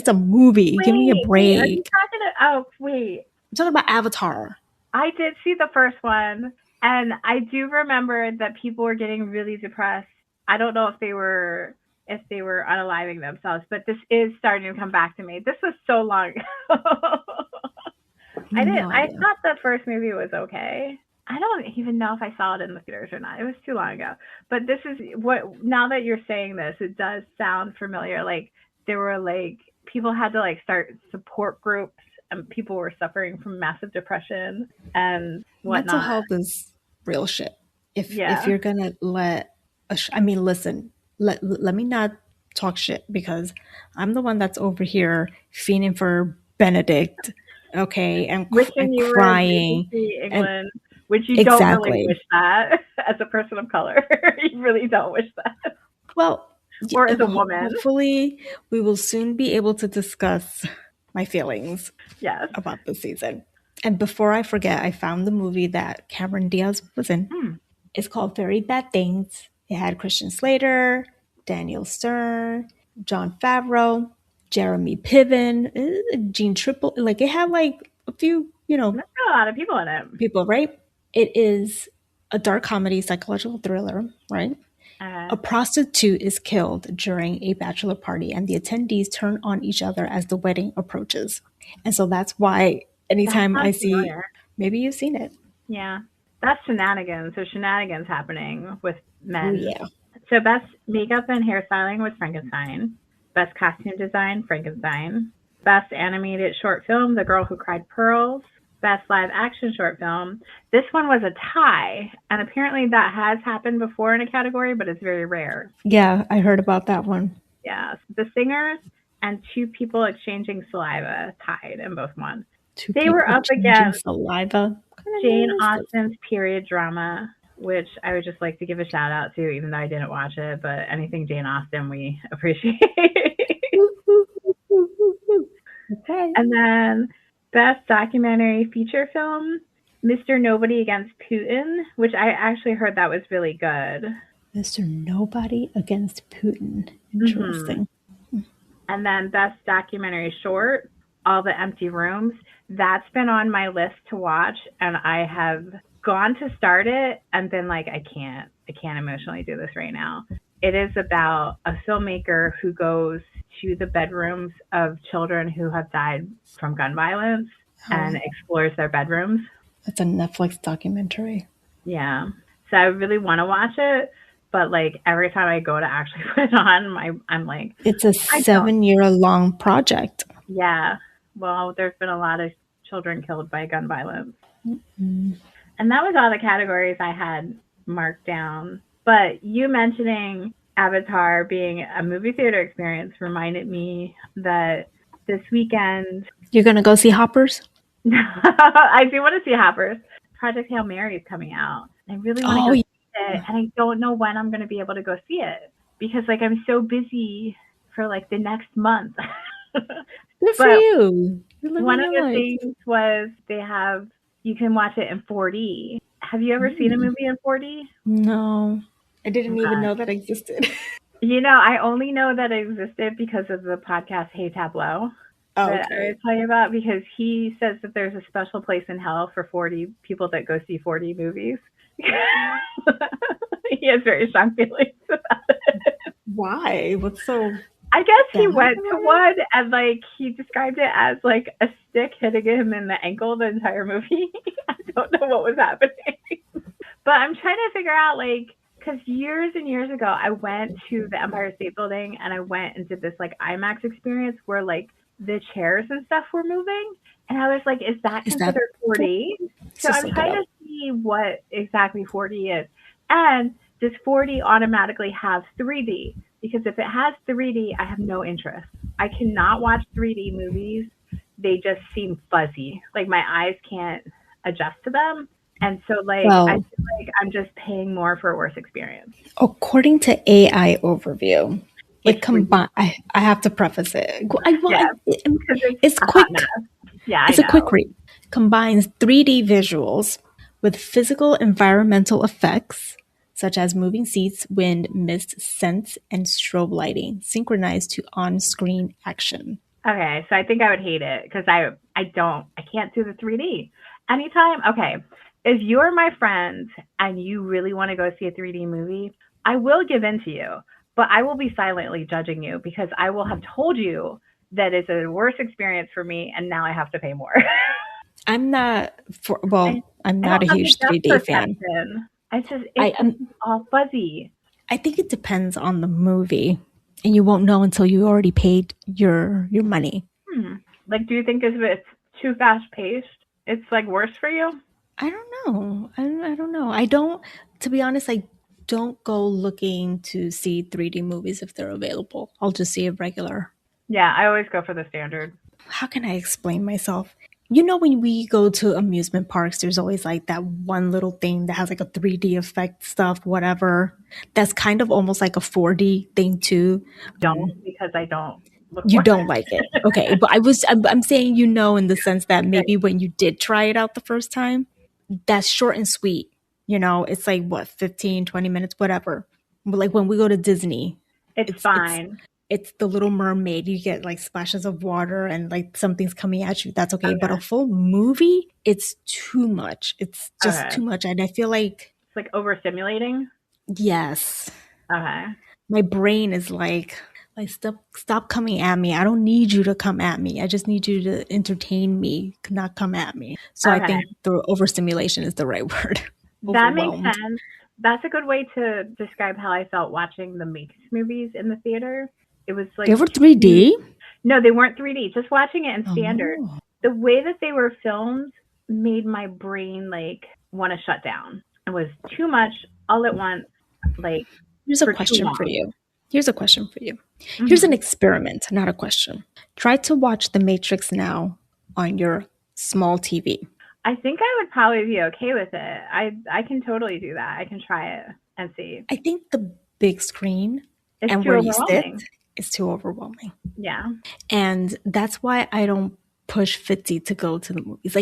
C: a movie. Give me a
B: wait, are you
C: break.
B: talking to, oh, wait.
C: I'm talking about Avatar.
B: I did see the first one, and I do remember that people were getting really depressed. I don't know if they were unaliving themselves, but this is starting to come back to me. This was so long ago.
C: No
B: I
C: idea.
B: thought the first movie was okay. I don't even know if I saw it in the theaters or not. It was too long ago. But this is what, now that you're saying this, it does sound familiar. Like there were like people had to like start support groups, and people were suffering from massive depression and whatnot.
C: Mental health is real shit. If
B: Yeah.
C: you're gonna listen, let me not talk shit because I'm the one that's over here fiending for Benedict, okay, and
B: Wishing you were in
C: crying.
B: BBC
C: And
B: England, which you don't really
C: exactly.
B: wish that as a person of color. You really don't wish that.
C: Well,
B: Or as a woman.
C: hopefully we will soon be able to discuss my feelings
B: Yes.
C: about this season. And before I forget, I found the movie that Cameron Diaz was in. It's called Very Bad Things. It had Christian Slater, Daniel Stern, John Favreau, Jeremy Piven, Gene Triple. Like it had like a few,
B: There's a lot of people in it.
C: people, right? It is a dark comedy, psychological thriller, right? A prostitute is killed during a bachelor party, and the attendees turn on each other as the wedding approaches. And so that's why anytime
B: That
C: I
B: sounds
C: see,
B: familiar.
C: maybe you've seen it.
B: Yeah. That's shenanigans. There's shenanigans happening with men.
C: Oh, yeah.
B: So best makeup and hairstyling was Frankenstein. Best costume design, Frankenstein. Best animated short film, The Girl Who Cried Pearls. Best live action short film. This one was a tie, and apparently that has happened before in a category, but it's very rare.
C: Yeah, I heard about that one.
B: Yeah. The Singers and Two People Exchanging Saliva tied and both won. They were up against
C: saliva.
B: Jane Austen's period drama, which I would just like to give a shout out to, even though I didn't watch it, but anything Jane Austen we appreciate.
C: Okay.
B: And then best documentary feature film, Mr. Nobody Against Putin, which I actually heard that was really good.
C: Mr. Nobody Against Putin. Interesting.
B: And then best documentary short, All the Empty Rooms. That's been on my list to watch, and I have gone to start it and been like, I can't emotionally do this right now. It is about a filmmaker who goes to the bedrooms of children who have died from gun violence and explores their bedrooms.
C: That's a Netflix documentary.
B: Yeah. So I really want to watch it, but like every time I go to actually put it on, I'm like,
C: it's a 7-year-long project.
B: Yeah. Well, there's been a lot of children killed by gun violence.
C: Mm-hmm.
B: And that was all the categories I had marked down. But you mentioning Avatar being a movie theater experience reminded me that this weekend...
C: You're going to go see Hoppers?
B: I do want to see Hoppers. Project Hail Mary is coming out. I really want to go see it, and I don't know when I'm going to be able to go see it because like I'm so busy for like the next month.
C: Good for you.
B: One of the things was you can watch it in 4D. Have you ever seen a movie in 4D?
C: No. I didn't even know that existed.
B: I only know that it existed because of the podcast Hey Tableau that I was telling you about, because he says that there's a special place in hell for 4D people that go see 4D movies. He has very strong feelings about it.
C: Why? What's so...
B: I guess he went to one and like he described it as like a stick hitting him in the ankle the entire movie. I don't know what was happening. But I'm trying to figure out like, because years and years ago I went to the Empire State Building and I went and did this like IMAX experience where like the chairs and stuff were moving. And I was like, is that considered 4D? So I'm trying to see what exactly 4D is. And does 4D automatically have 3D? Because if it has 3D, I have no interest. I cannot watch 3D movies. They just seem fuzzy. Like my eyes can't adjust to them. And so like I
C: Well,
B: feel like I'm just paying more for a worse experience.
C: according to AI overview, it
B: It's really,
C: combine. I have to preface it.
B: yeah, because it's
C: It's
B: a hot
C: quick.
B: mess. Yeah, I
C: It's a quick
B: know.
C: read. Combines 3D visuals with physical environmental effects such as moving seats, wind, mist, scents, and strobe lighting, synchronized to on-screen action.
B: Okay, so I think I would hate it because I can't do the 3D. Anytime, okay, if you're my friend and you really want to go see a 3D movie, I will give in to you, but I will be silently judging you because I will have told you that it's a worse experience for me and now I have to pay more.
C: I'm not
B: I,
C: I'm
B: I
C: not a
B: don't have the
C: huge
B: depth
C: 3D fan.
B: perception.
C: I
B: It's just all fuzzy.
C: I think it depends on the movie, and you won't know until you already paid your money.
B: Hmm. Like, do you think if it's too fast paced, it's like worse for you?
C: I don't know. I don't know. I don't, to be honest, I don't go looking to see 3D movies if they're available. I'll just see a regular.
B: Yeah, I always go for the standard.
C: How can I explain myself? You know, when we go to amusement parks, there's always like that one little thing that has like a 3D effect stuff, whatever. That's kind of almost like a 4D thing too.
B: Don't because I don't look
C: You
B: for
C: don't like it. Okay. But I'm saying, in the sense that
B: it.
C: maybe when you did try it out the first time, that's short and sweet. It's like what, 15, 20 minutes, whatever. But like when we go to Disney,
B: It's
C: it's it's
B: fine.
C: it's the Little Mermaid. You get like splashes of water and like something's coming at you. That's okay. But
B: Okay.
C: a full movie, it's too much. It's just
B: Okay.
C: too much. And I feel like,
B: It's like overstimulating.
C: yes,
B: Okay.
C: my brain is like stop coming at me. I don't need you to come at me. I just need you to entertain me, not come at me. So I
B: Okay.
C: think the overstimulation is the right word.
B: That makes
C: Overwhelmed.
B: sense. That's a good way to describe how I felt watching the Matrix movies in the theater. It was
C: They
B: like
C: were
B: too,
C: 3D.
B: no, they weren't 3D. Just watching it in standard.
C: Oh.
B: The way that they were filmed made my brain like want to shut down. It was too much all at once, like
C: Here's a
B: for too
C: question for
B: long.
C: you. Here's a question for you. Here's an
B: Mm-hmm.
C: experiment, not a question. Try to watch The Matrix now on your small TV.
B: I think I would probably be okay with it. I can totally do that. I can try it and see.
C: I think the big screen
B: It's
C: and
B: too
C: where you sit
B: overwhelming.
C: is too overwhelming.
B: Yeah.
C: And that's why I don't push Fitzy to go to the movies.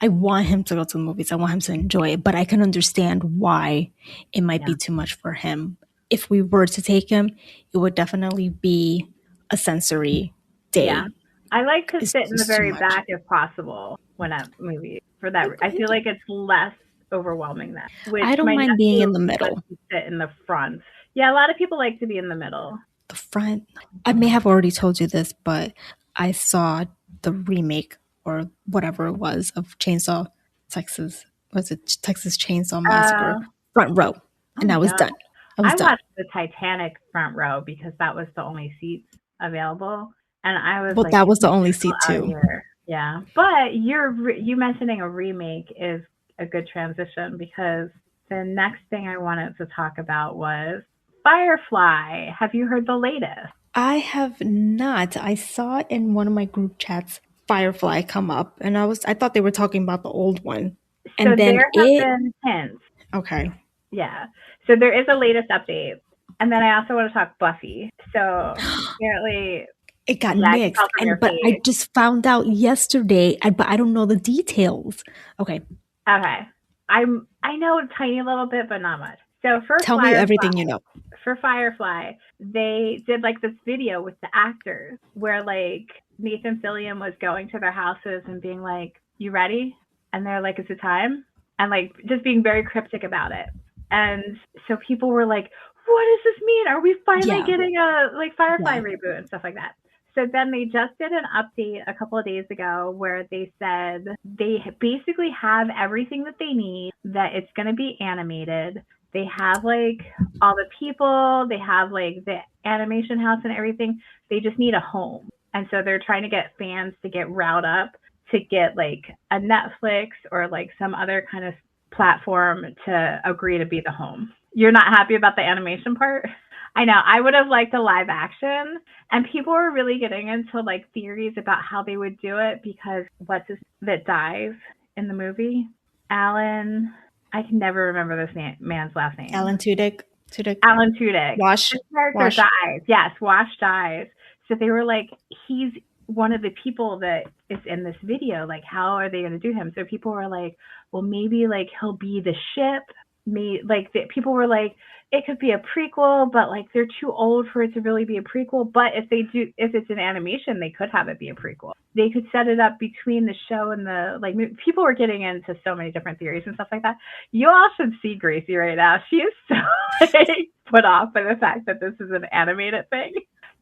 C: I want him to go to the movies. I want him to enjoy it, but I can understand why it might
B: Yeah.
C: be too much for him. If we were to take him, it would definitely be a sensory day.
B: Yeah. I like to
C: It's
B: sit in the
C: just too
B: very
C: much.
B: back if possible when at movies for that. I feel like it's less overwhelming then. Which
C: I don't
B: my
C: mind being
B: nephew
C: in the
B: lets
C: middle.
B: me sit in the front. Yeah, a lot of people like to be in the middle.
C: The front. I may have already told you this, but I saw the remake or whatever it was of Chainsaw Texas. Was it Texas Chainsaw Massacre? Front row,
B: Oh
C: and I was
B: no.
C: done. I was
B: I
C: done.
B: watched the Titanic front row because that was the only seats available, and I was
C: Well,
B: like,
C: that
B: "Get
C: was the
B: me
C: only
B: the hell
C: seat
B: out of
C: too.
B: here!" Yeah, but you mentioning a remake is a good transition because the next thing I wanted to talk about was Firefly. Have you heard the latest?
C: I have not. I saw in one of my group chats Firefly come up, and I thought they were talking about the old one,
B: So
C: and then
B: there have
C: it.
B: been hints.
C: Okay.
B: Yeah. So there is a latest update, and then I also want to talk Buffy. So apparently,
C: It got
B: yeah, I can tell
C: nixed,
B: from your
C: but I
B: face.
C: just found out yesterday, but I don't know the details. Okay,
B: Okay. I know a tiny little bit, but not much. So
C: tell me everything you know.
B: For Firefly, they did like this video with the actors where like Nathan Fillion was going to their houses and being like, "You ready?" And they're like, "Is it time?" And like just being very cryptic about it. And so people were like, "What does this mean? Are we finally
C: Yeah.
B: getting a like Firefly
C: Yeah.
B: reboot and stuff like that?" So then they just did an update a couple of days ago where they said they basically have everything that they need, that it's going to be animated. They have like all the people, they have like the animation house and everything. They just need a home. And so they're trying to get fans to get riled up to get like a Netflix or like some other kind of platform to agree to be the home. You're not happy about the animation part? I know. I would have liked a live action, and people were really getting into like theories about how they would do it because that dies in the movie? Alan, I can never remember this man's last name.
C: Alan Tudyk.
B: Alan Tudyk.
C: Wash.
B: His character dies. Yes, Wash dies. So they were like, he's one of the people that is in this video. Like, how are they going to do him? So people were like, well, maybe like he'll be the ship. People were like, it could be a prequel, but like they're too old for it to really be a prequel. But if it's an animation, they could have it be a prequel. They could set it up between the show and the like. People were getting into so many different theories and stuff like that. You all should see Greicy right now. She is so like, put off by the fact that this is an animated thing.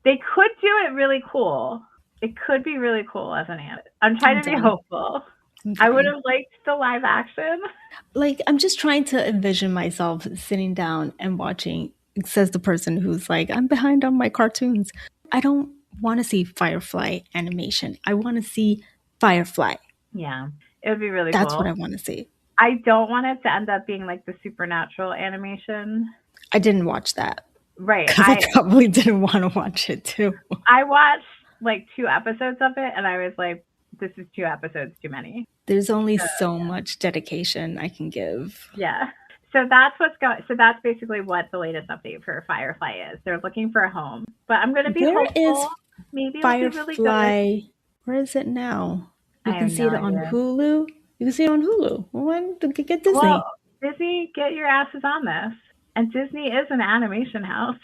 B: They could do it really cool. It could be really cool as an anime. I'm trying to be hopeful. I would have liked the live action.
C: Like, I'm just trying to envision myself sitting down and watching, says the person who's like, I'm behind on my cartoons. I don't want to see Firefly animation. I want to see Firefly.
B: Yeah, it would be really cool.
C: That's what I want to see.
B: I don't want it to end up being like the Supernatural animation.
C: I didn't watch that.
B: Right.
C: Because I probably didn't want to watch it too.
B: I watched like 2 episodes of it and I was like, this is 2 episodes too many.
C: There's only so much dedication I can give.
B: Yeah. So that's So that's basically what the latest update for Firefly is. They're looking for a home. But I'm going to be hopeful.
C: Is
B: maybe
C: Firefly?
B: Really good.
C: Where is it now? You
B: I
C: can see it on Hulu. You can see it on Hulu. When get Disney?
B: Well, Disney, get your asses on this. And Disney is an animation house.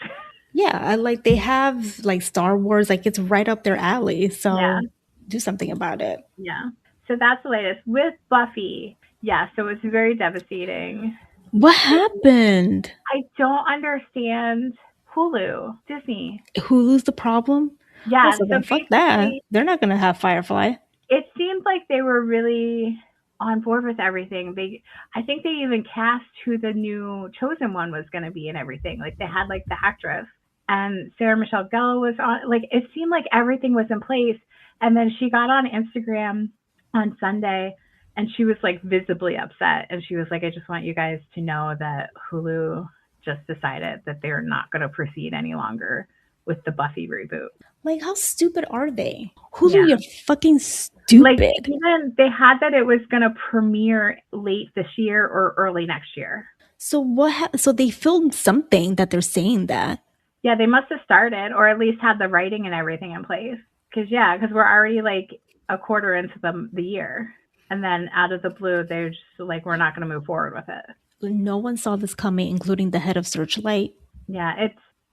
C: Yeah, like they have like Star Wars. Like it's right up their alley. So do something about it.
B: Yeah. So that's the latest with Buffy. Yeah. So it's very devastating.
C: What happened?
B: I don't understand. Hulu, Disney.
C: Hulu's the problem?
B: Yeah.
C: So then fuck that. They're not going to have Firefly.
B: It seemed like they were really on board with everything. I think they even cast who the new chosen one was going to be and everything. Like they had like the actress and Sarah Michelle Gellar was on. Like it seemed like everything was in place. And then she got on Instagram on Sunday and she was like visibly upset. And she was like, I just want you guys to know that Hulu just decided that they're not going to proceed any longer with the Buffy reboot.
C: Like, how stupid are they? Hulu, you're fucking stupid.
B: Like, even they had that it was going to premiere late this year or early next year.
C: So so they filmed something that they're saying that.
B: Yeah, they must have started or at least had the writing and everything in place. Because we're already like a quarter into the year. And then out of the blue, they're just like, we're not going to move forward with it.
C: No one saw this coming, including the head of Searchlight.
B: Yeah,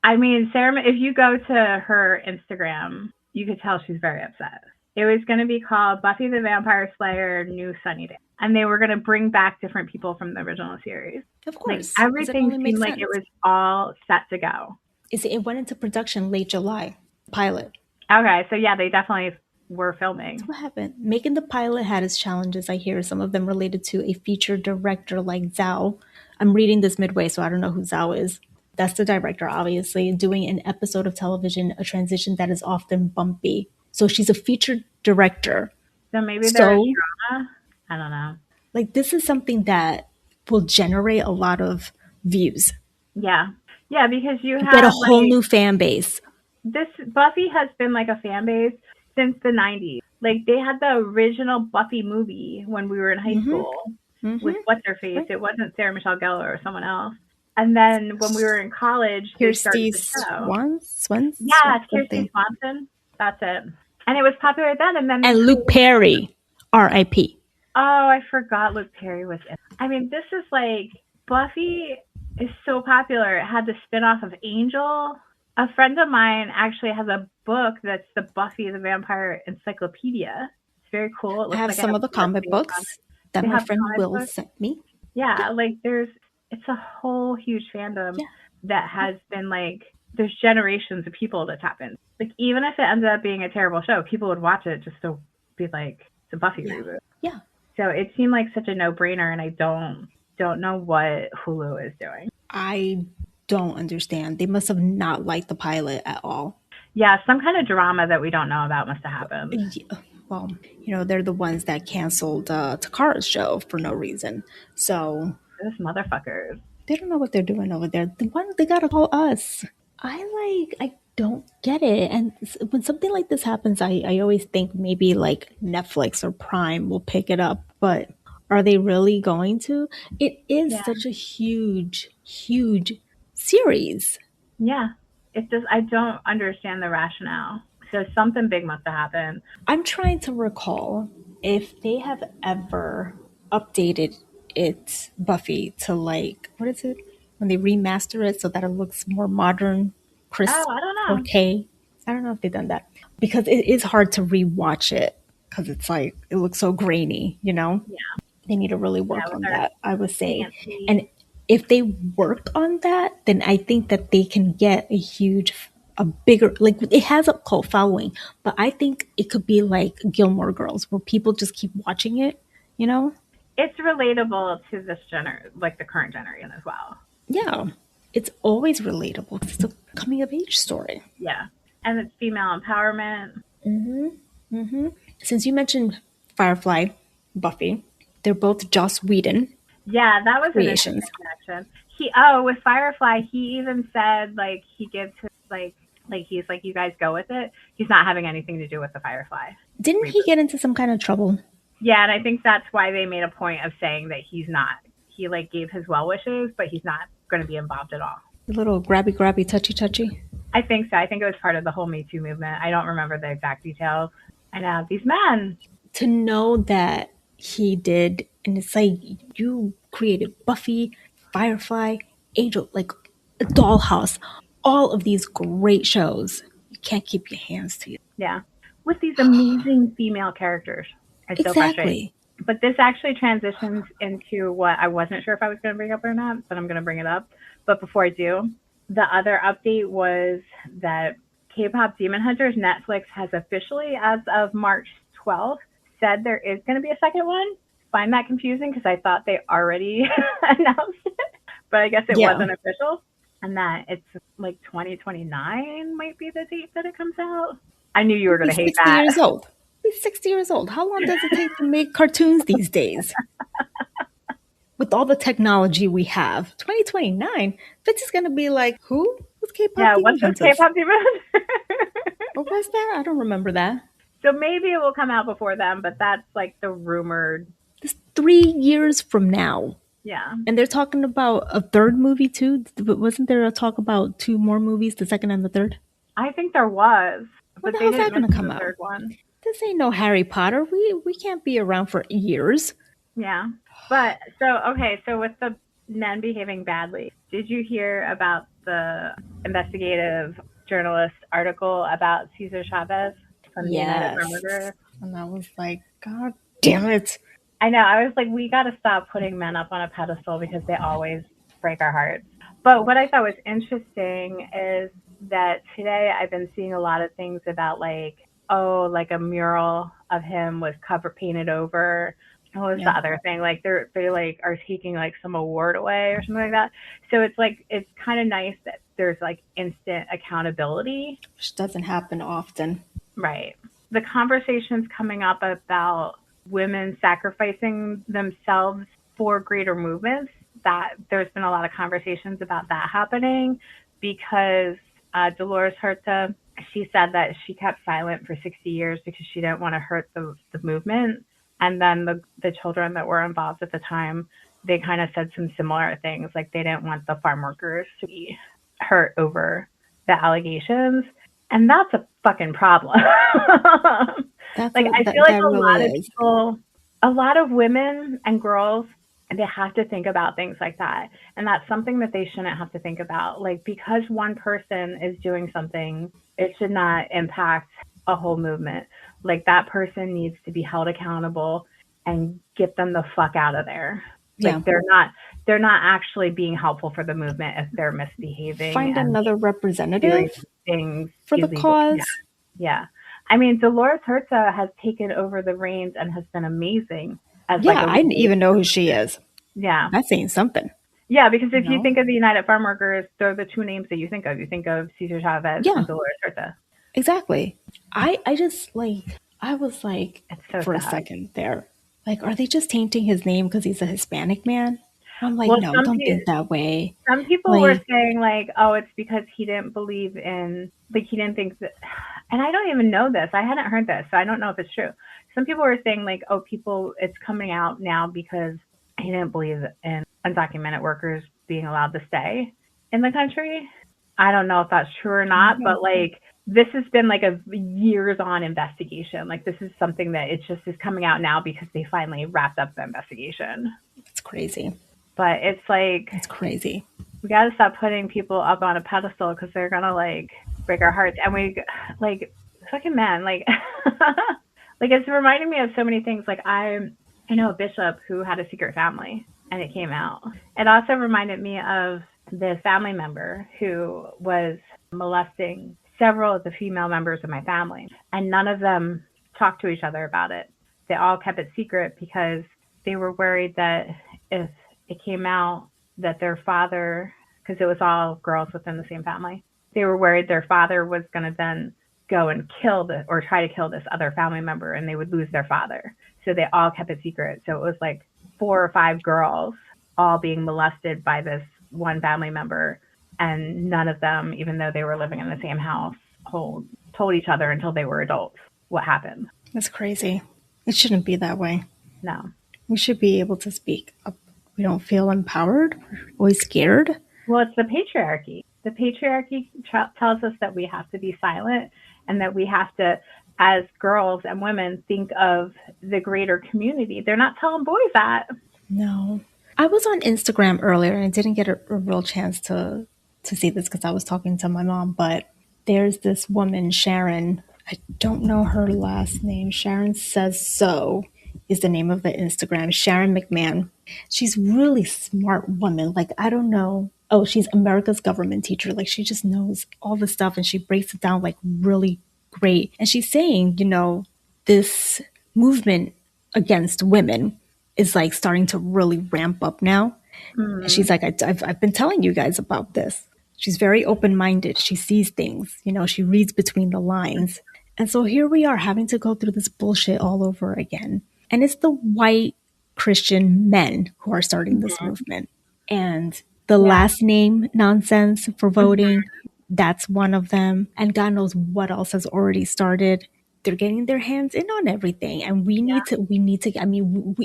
B: Sarah, if you go to her Instagram, you could tell she's very upset. It was going to be called Buffy the Vampire Slayer New Sunny Day. And they were going to bring back different people from the original series.
C: Of course.
B: Like, everything seemed like it was all set to go.
C: It went into production late July. Pilot.
B: Okay, so yeah, they definitely were filming.
C: So what happened? Making the pilot had its challenges, I hear, some of them related to a feature director like Zhao. I'm reading this midway, so I don't know who Zhao is. That's the director, obviously, doing an episode of television, a transition that is often bumpy. So she's a featured director.
B: So maybe there's drama? I don't know.
C: Like, this is something that will generate a lot of views.
B: Yeah. Yeah, because you have...
C: Get a whole new fan base.
B: This Buffy has been like a fan base since the 90s. Like, they had the original Buffy movie when we were in high school with What's-Her-Face. Right. It wasn't Sarah Michelle Gellar or someone else. And then when we were in college,
C: Kirsty Swanson?
B: Yeah, Kirsty Swanson. That's it. And it was popular then. And
C: Luke Perry, R.I.P.
B: Oh, I forgot Luke Perry was in. I mean, this is like, Buffy is so popular. It had the spinoff of Angel. A friend of mine actually has a book that's the Buffy the Vampire Encyclopedia. It's very cool. It looks
C: I have
B: like
C: some of the comic books that my friend Will sent me.
B: Yeah, like it's a whole huge fandom that has been like, there's generations of people that's happened. Like, even if it ended up being a terrible show, people would watch it just to be like, it's a Buffy reboot.
C: Yeah.
B: So it seemed like such a no-brainer, and I don't know what Hulu is doing.
C: I don't understand. They must have not liked the pilot at all.
B: Yeah, some kind of drama that we don't know about must have happened.
C: well, they're the ones that canceled Takara's show for no reason. So
B: Those motherfuckers.
C: they don't know what they're doing over there. They gotta call us. I don't get it. And when something like this happens, I always think maybe like Netflix or Prime will pick it up. But are they really going to? It is
B: Yeah.
C: such a huge, huge series.
B: Yeah. It's just, I don't understand the rationale. So something big must have happened.
C: I'm trying to recall if they have ever updated it, Buffy, to like, what is it? When they remaster it so that it looks more modern, crisp,
B: Oh, I don't know.
C: 4K. I don't know if they've done that. Because it is hard to rewatch it because it's like, it looks so grainy,
B: Yeah.
C: They need to really work
B: with
C: on
B: our
C: that, I would say.
B: fancy-
C: And if they worked on that, then I think that they can get a bigger, like it has a cult following, but I think it could be like Gilmore Girls, where people just keep watching it,
B: It's relatable to this like the current generation as well.
C: Yeah, it's always relatable. It's a coming of age story.
B: Yeah. And it's female empowerment.
C: Since you mentioned Firefly, Buffy, they're both Joss Whedon.
B: Yeah, that was
C: creations.
B: an interesting connection. With Firefly, he even said like he gives his like he's like, you guys go with it. He's not having anything to do with the Firefly.
C: Didn't he get into some kind of trouble?
B: Yeah, and I think that's why they made a point of saying that he's not. He like gave his well wishes, but he's not going to be involved at all.
C: A little grabby, touchy.
B: I think so. I think it was part of the whole Me Too movement. I don't remember the exact details. I know these men.
C: To know that he did, and it's like you created Buffy, Firefly, Angel, like a Dollhouse, all of these great shows. You can't keep your hands to it.
B: Yeah, with these amazing female characters. It's so frustrating. But this actually transitions into what I wasn't sure if I was going to bring up or not, but I'm going to bring it up. But before I do, the other update was that K-pop Demon Hunters Netflix has officially, as of March 12th, said there is going to be a second one. Find that confusing because I thought they already announced it, but I guess it wasn't official. And that it's like 2029 might be the date that it comes out. I knew you were going to hate that.
C: 60 years old. He's 60 years old. How long does it take to make cartoons these days? With all the technology we have, 2029, Fitz is going to be like, who? Who's K-pop?
B: Yeah, what's this K-pop Demon Hunters?
C: What was that? I don't remember that.
B: So maybe it will come out before then, but that's like the rumored.
C: It's 3 years from now.
B: Yeah.
C: And they're talking about a third movie too. Wasn't there a talk about 2 more movies, the second and the third?
B: I think there was.
C: When the hell's that going to come out?
B: Third one.
C: This ain't no Harry Potter. We can't be around for years.
B: Yeah. But so with the men behaving badly, did you hear about the investigative journalist article about Cesar Chavez from the United Farmers?
C: And I was like, God damn it.
B: I know. I was like, we got to stop putting men up on a pedestal because they always break our hearts. But what I thought was interesting is that today I've been seeing a lot of things about like a mural of him was painted over. What was the other thing? Like they like are taking like some award away or something like that. So it's like, it's kind of nice that there's like instant accountability.
C: Which doesn't happen often.
B: Right. The conversations coming up about women sacrificing themselves for greater movements, that there's been a lot of conversations about that happening because Dolores Huerta, she said that she kept silent for 60 years because she didn't want to hurt the movement. And then the children that were involved at the time, they kind of said some similar things. Like they didn't want the farm workers to be hurt over the allegations. And that's a fucking problem. I feel like a lot of women and girls, they have to think about things like that. And that's something that they shouldn't have to think about. Like, because one person is doing something, it should not impact a whole movement. Like, that person needs to be held accountable and get them the fuck out of there. Like, they're not actually being helpful for the movement if they're misbehaving.
C: Find another representative
B: things
C: for the cause.
B: Yeah. I mean, Dolores Huerta has taken over the reins and has been amazing. I
C: didn't even know who she is.
B: Yeah.
C: That's saying something.
B: Yeah, because if you think of the United Farm Workers, they're the 2 names that you think of. You think of Cesar Chavez and Dolores Huerta.
C: Exactly. I just I was like,
B: It's so
C: for a
B: sad.
C: second there, like, are they just tainting his name because he's a Hispanic man? I'm like,
B: Well,
C: no, don't think that way.
B: some people were
C: Like,
B: saying like, oh, it's because he didn't believe in, like, he didn't think that, and I don't even know this. I hadn't heard this, so I don't know if it's true. Some people were saying like, oh, it's coming out now because he didn't believe in undocumented workers being allowed to stay in the country. I don't know if that's true or not, but like, this has been like a years on investigation. Like, this is something that it just is coming out now because they finally wrapped up the investigation.
C: it's crazy.
B: But it's like,
C: It's crazy.
B: we got to stop putting people up on a pedestal because they're going to like break our hearts. And we, like, fucking man, like, like, it's reminding me of so many things. Like, I know a bishop who had a secret family and it came out. It also reminded me of the family member who was molesting several of the female members of my family, and none of them talked to each other about it. They all kept it secret because they were worried that if it came out that their father, because it was all girls within the same family, they were worried their father was going to then go and or try to kill this other family member, and they would lose their father. So they all kept it secret. So it was like 4 or 5 girls all being molested by this one family member, and none of them, even though they were living in the same house, told each other until they were adults what happened.
C: That's crazy. It shouldn't be that way.
B: No.
C: We should be able to speak up. We don't feel empowered. We're always scared.
B: Well, it's the patriarchy. The patriarchy tells us that we have to be silent and that we have to, as girls and women, think of the greater community. They're not telling boys that.
C: No. I was on Instagram earlier and I didn't get a real chance to see this because I was talking to my mom, but there's this woman, Sharon. I don't know her last name. Sharon Says So is the name of the Instagram. Sharon McMahon. She's really smart woman. Like, I don't know. Oh, she's America's government teacher. Like, she just knows all the stuff and she breaks it down like really great. And she's saying, this movement against women is like starting to really ramp up now. And she's like, I've been telling you guys about this. She's very open-minded. She sees things, she reads between the lines. And so here we are having to go through this bullshit all over again. And it's the white Christian men who are starting this movement. And the last name nonsense for voting, that's one of them. And God knows what else has already started. They're getting their hands in on everything. And we need to, I mean,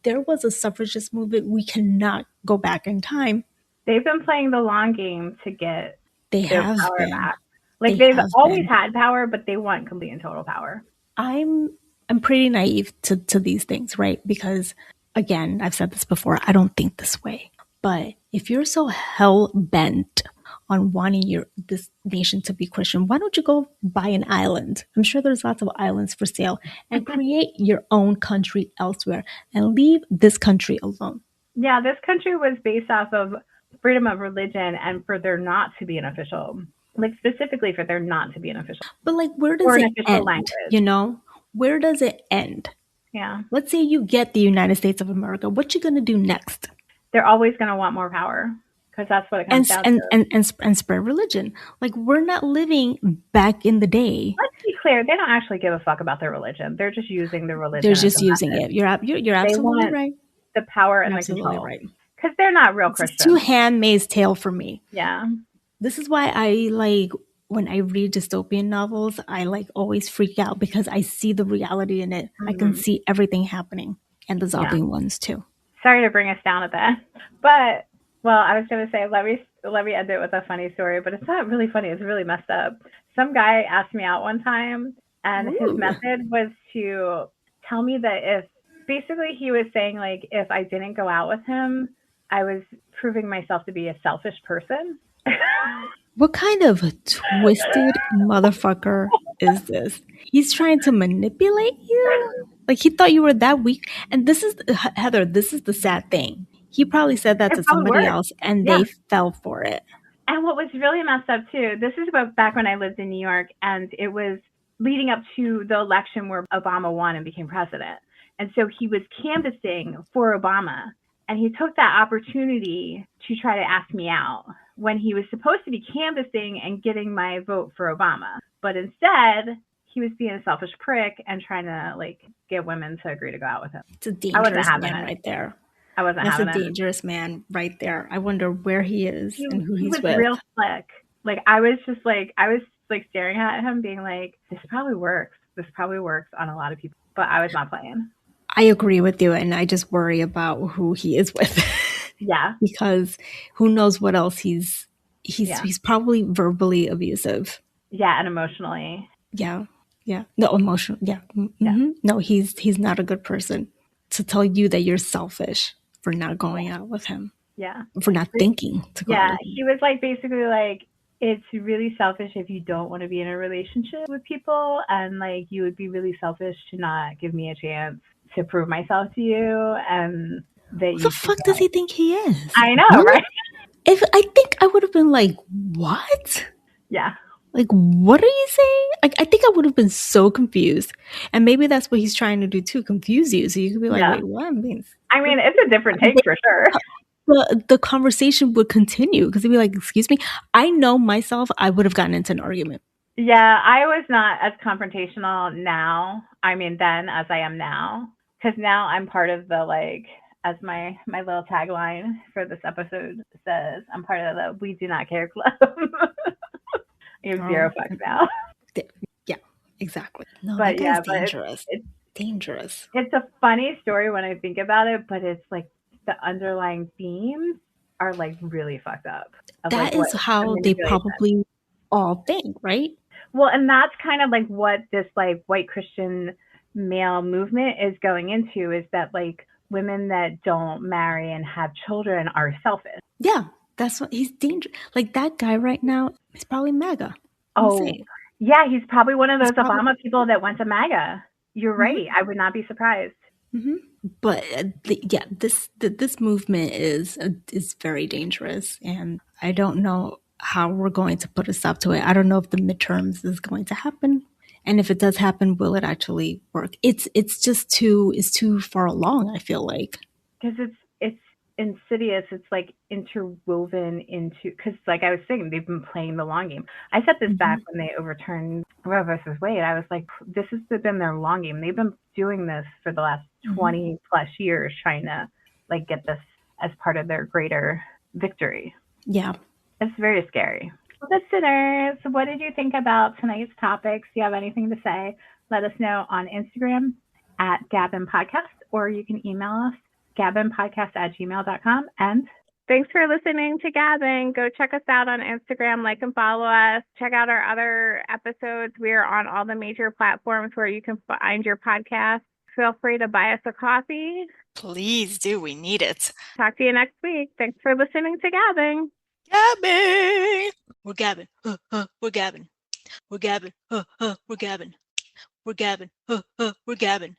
C: there was a suffragist movement. We cannot go back in time.
B: They've been playing the long game to get
C: They
B: their
C: have
B: power
C: been.
B: back. Like, they've always had power, but they want complete and total power.
C: I'm pretty naive to these things, right? Because again, I've said this before, I don't think this way. But if you're so hell bent on wanting this nation to be Christian, why don't you go buy an island? I'm sure there's lots of islands for sale, and create your own country elsewhere and leave this country alone.
B: Yeah, this country was based off of freedom of religion and for there not to be an official, like specifically for there not to be an official.
C: But like, where does it end? Language. Where does it end?
B: Yeah.
C: Let's say you get the United States of America. What you gonna do next?
B: They're always gonna want more power because that's what it comes down
C: to. And spread religion. Like, we're not living back in the day.
B: Let's be clear, they don't actually give a fuck about their religion. They're just using the religion.
C: They're just using it. You're absolutely right.
B: The power and the control. Right. Because they're not real Christians.
C: It's too Handmaid's Tale for me.
B: Yeah.
C: This is why I like, when I read dystopian novels, I like always freak out because I see the reality in it. Mm-hmm. I can see everything happening, and the zombie ones too.
B: Sorry to bring us down at that, but well, I was going to say, let me end it with a funny story, but it's not really funny. It's really messed up. Some guy asked me out one time, and his method was to tell me that basically he was saying like, if I didn't go out with him, I was proving myself to be a selfish person.
C: What kind of a twisted motherfucker is this? He's trying to manipulate you? Like, he thought you were that weak. And this is, Heather, this is the sad thing. He probably said that to somebody else, and they fell for it.
B: And what was really messed up, too, this is about back when I lived in New York, and it was leading up to the election where Obama won and became president. And so he was canvassing for Obama, and he took that opportunity to try to ask me out when he was supposed to be canvassing and getting my vote for Obama. But instead, he was being a selfish prick and trying to like get women to agree to go out with him.
C: It's a
B: I wasn't
C: dangerous
B: having
C: man
B: it.
C: right there.
B: I wasn't
C: That's a
B: having it.
C: dangerous man right there. I wonder where he is and who
B: He
C: he's
B: was
C: with.
B: real slick. Like I was staring at him being like, this probably works. This probably works on a lot of people. But I was not playing.
C: I agree with you, and I just worry about who he is with.
B: Yeah.
C: Because who knows what else he's
B: Yeah.
C: probably verbally abusive.
B: Yeah, and emotionally.
C: Yeah. Yeah. No, emotional. Yeah. Mm-hmm.
B: Yeah.
C: No, he's not a good person to tell you that you're selfish for not going out with him.
B: Yeah.
C: For not thinking to go out with him.
B: He was like basically like, it's really selfish if you don't want to be in a relationship with people, and like you would be really selfish to not give me a chance to prove myself to you, and that
C: Who the fuck does he think he is?
B: I know, really? Right?
C: If I think I would have been like, what?
B: Yeah.
C: Like, what are you saying? Like, I think I would have been so confused. And maybe that's what he's trying to do too, confuse you. So you could be like, wait, what?
B: I mean, it's a different take for sure.
C: The conversation would continue because he'd be like, excuse me. I know myself, I would have gotten into an argument.
B: Yeah, I was not as confrontational now. I mean, then as I am now. Because now I'm part of the, like, as my little tagline for this episode says, I'm part of the We Do Not Care Club. You have zero fucks now.
C: Yeah, exactly. No,
B: but
C: that guy's dangerous.
B: It's
C: dangerous.
B: It's a funny story when I think about it, but it's like the underlying themes are like really fucked up.
C: That is how they probably all think, right?
B: Well, and that's kind of like what this like white Christian male movement is going into, is that like women that don't marry and have children are selfish.
C: Yeah, that's what he's dangerous. Like that guy right now, he's probably MAGA.
B: Yeah, he's probably one of those Obama people that went to MAGA. You're right. I would not be surprised.
C: Mm-hmm. But this movement is very dangerous, and I don't know how we're going to put a stop to it. I don't know if the midterms is going to happen, and if it does happen, will it actually work? It's too far along. I feel like
B: because it's insidious. It's like interwoven into, because like I was saying, they've been playing the long game. I said this back when they overturned Roe versus Wade. I was like, this has been their long game. They've been doing this for the last 20 plus years, trying to like get this as part of their greater victory.
C: Yeah.
B: It's very scary. Listeners, what did you think about tonight's topics? Do you have anything to say? Let us know on Instagram at GabBin'Podcast, or you can email us GabBin'Podcast@gmail.com. And thanks for listening to Gabbin. Go check us out on Instagram, like and follow us. Check out our other episodes. We are on all the major platforms where you can find your podcast. Feel free to buy us a coffee.
A: Please do. We need it.
B: Talk to you next week. Thanks for listening to Gabbin.
A: Gabbin! We're gabbing. We're gabbing. We're gabbing. We're gabbing. We're gabbing. We're gabbing.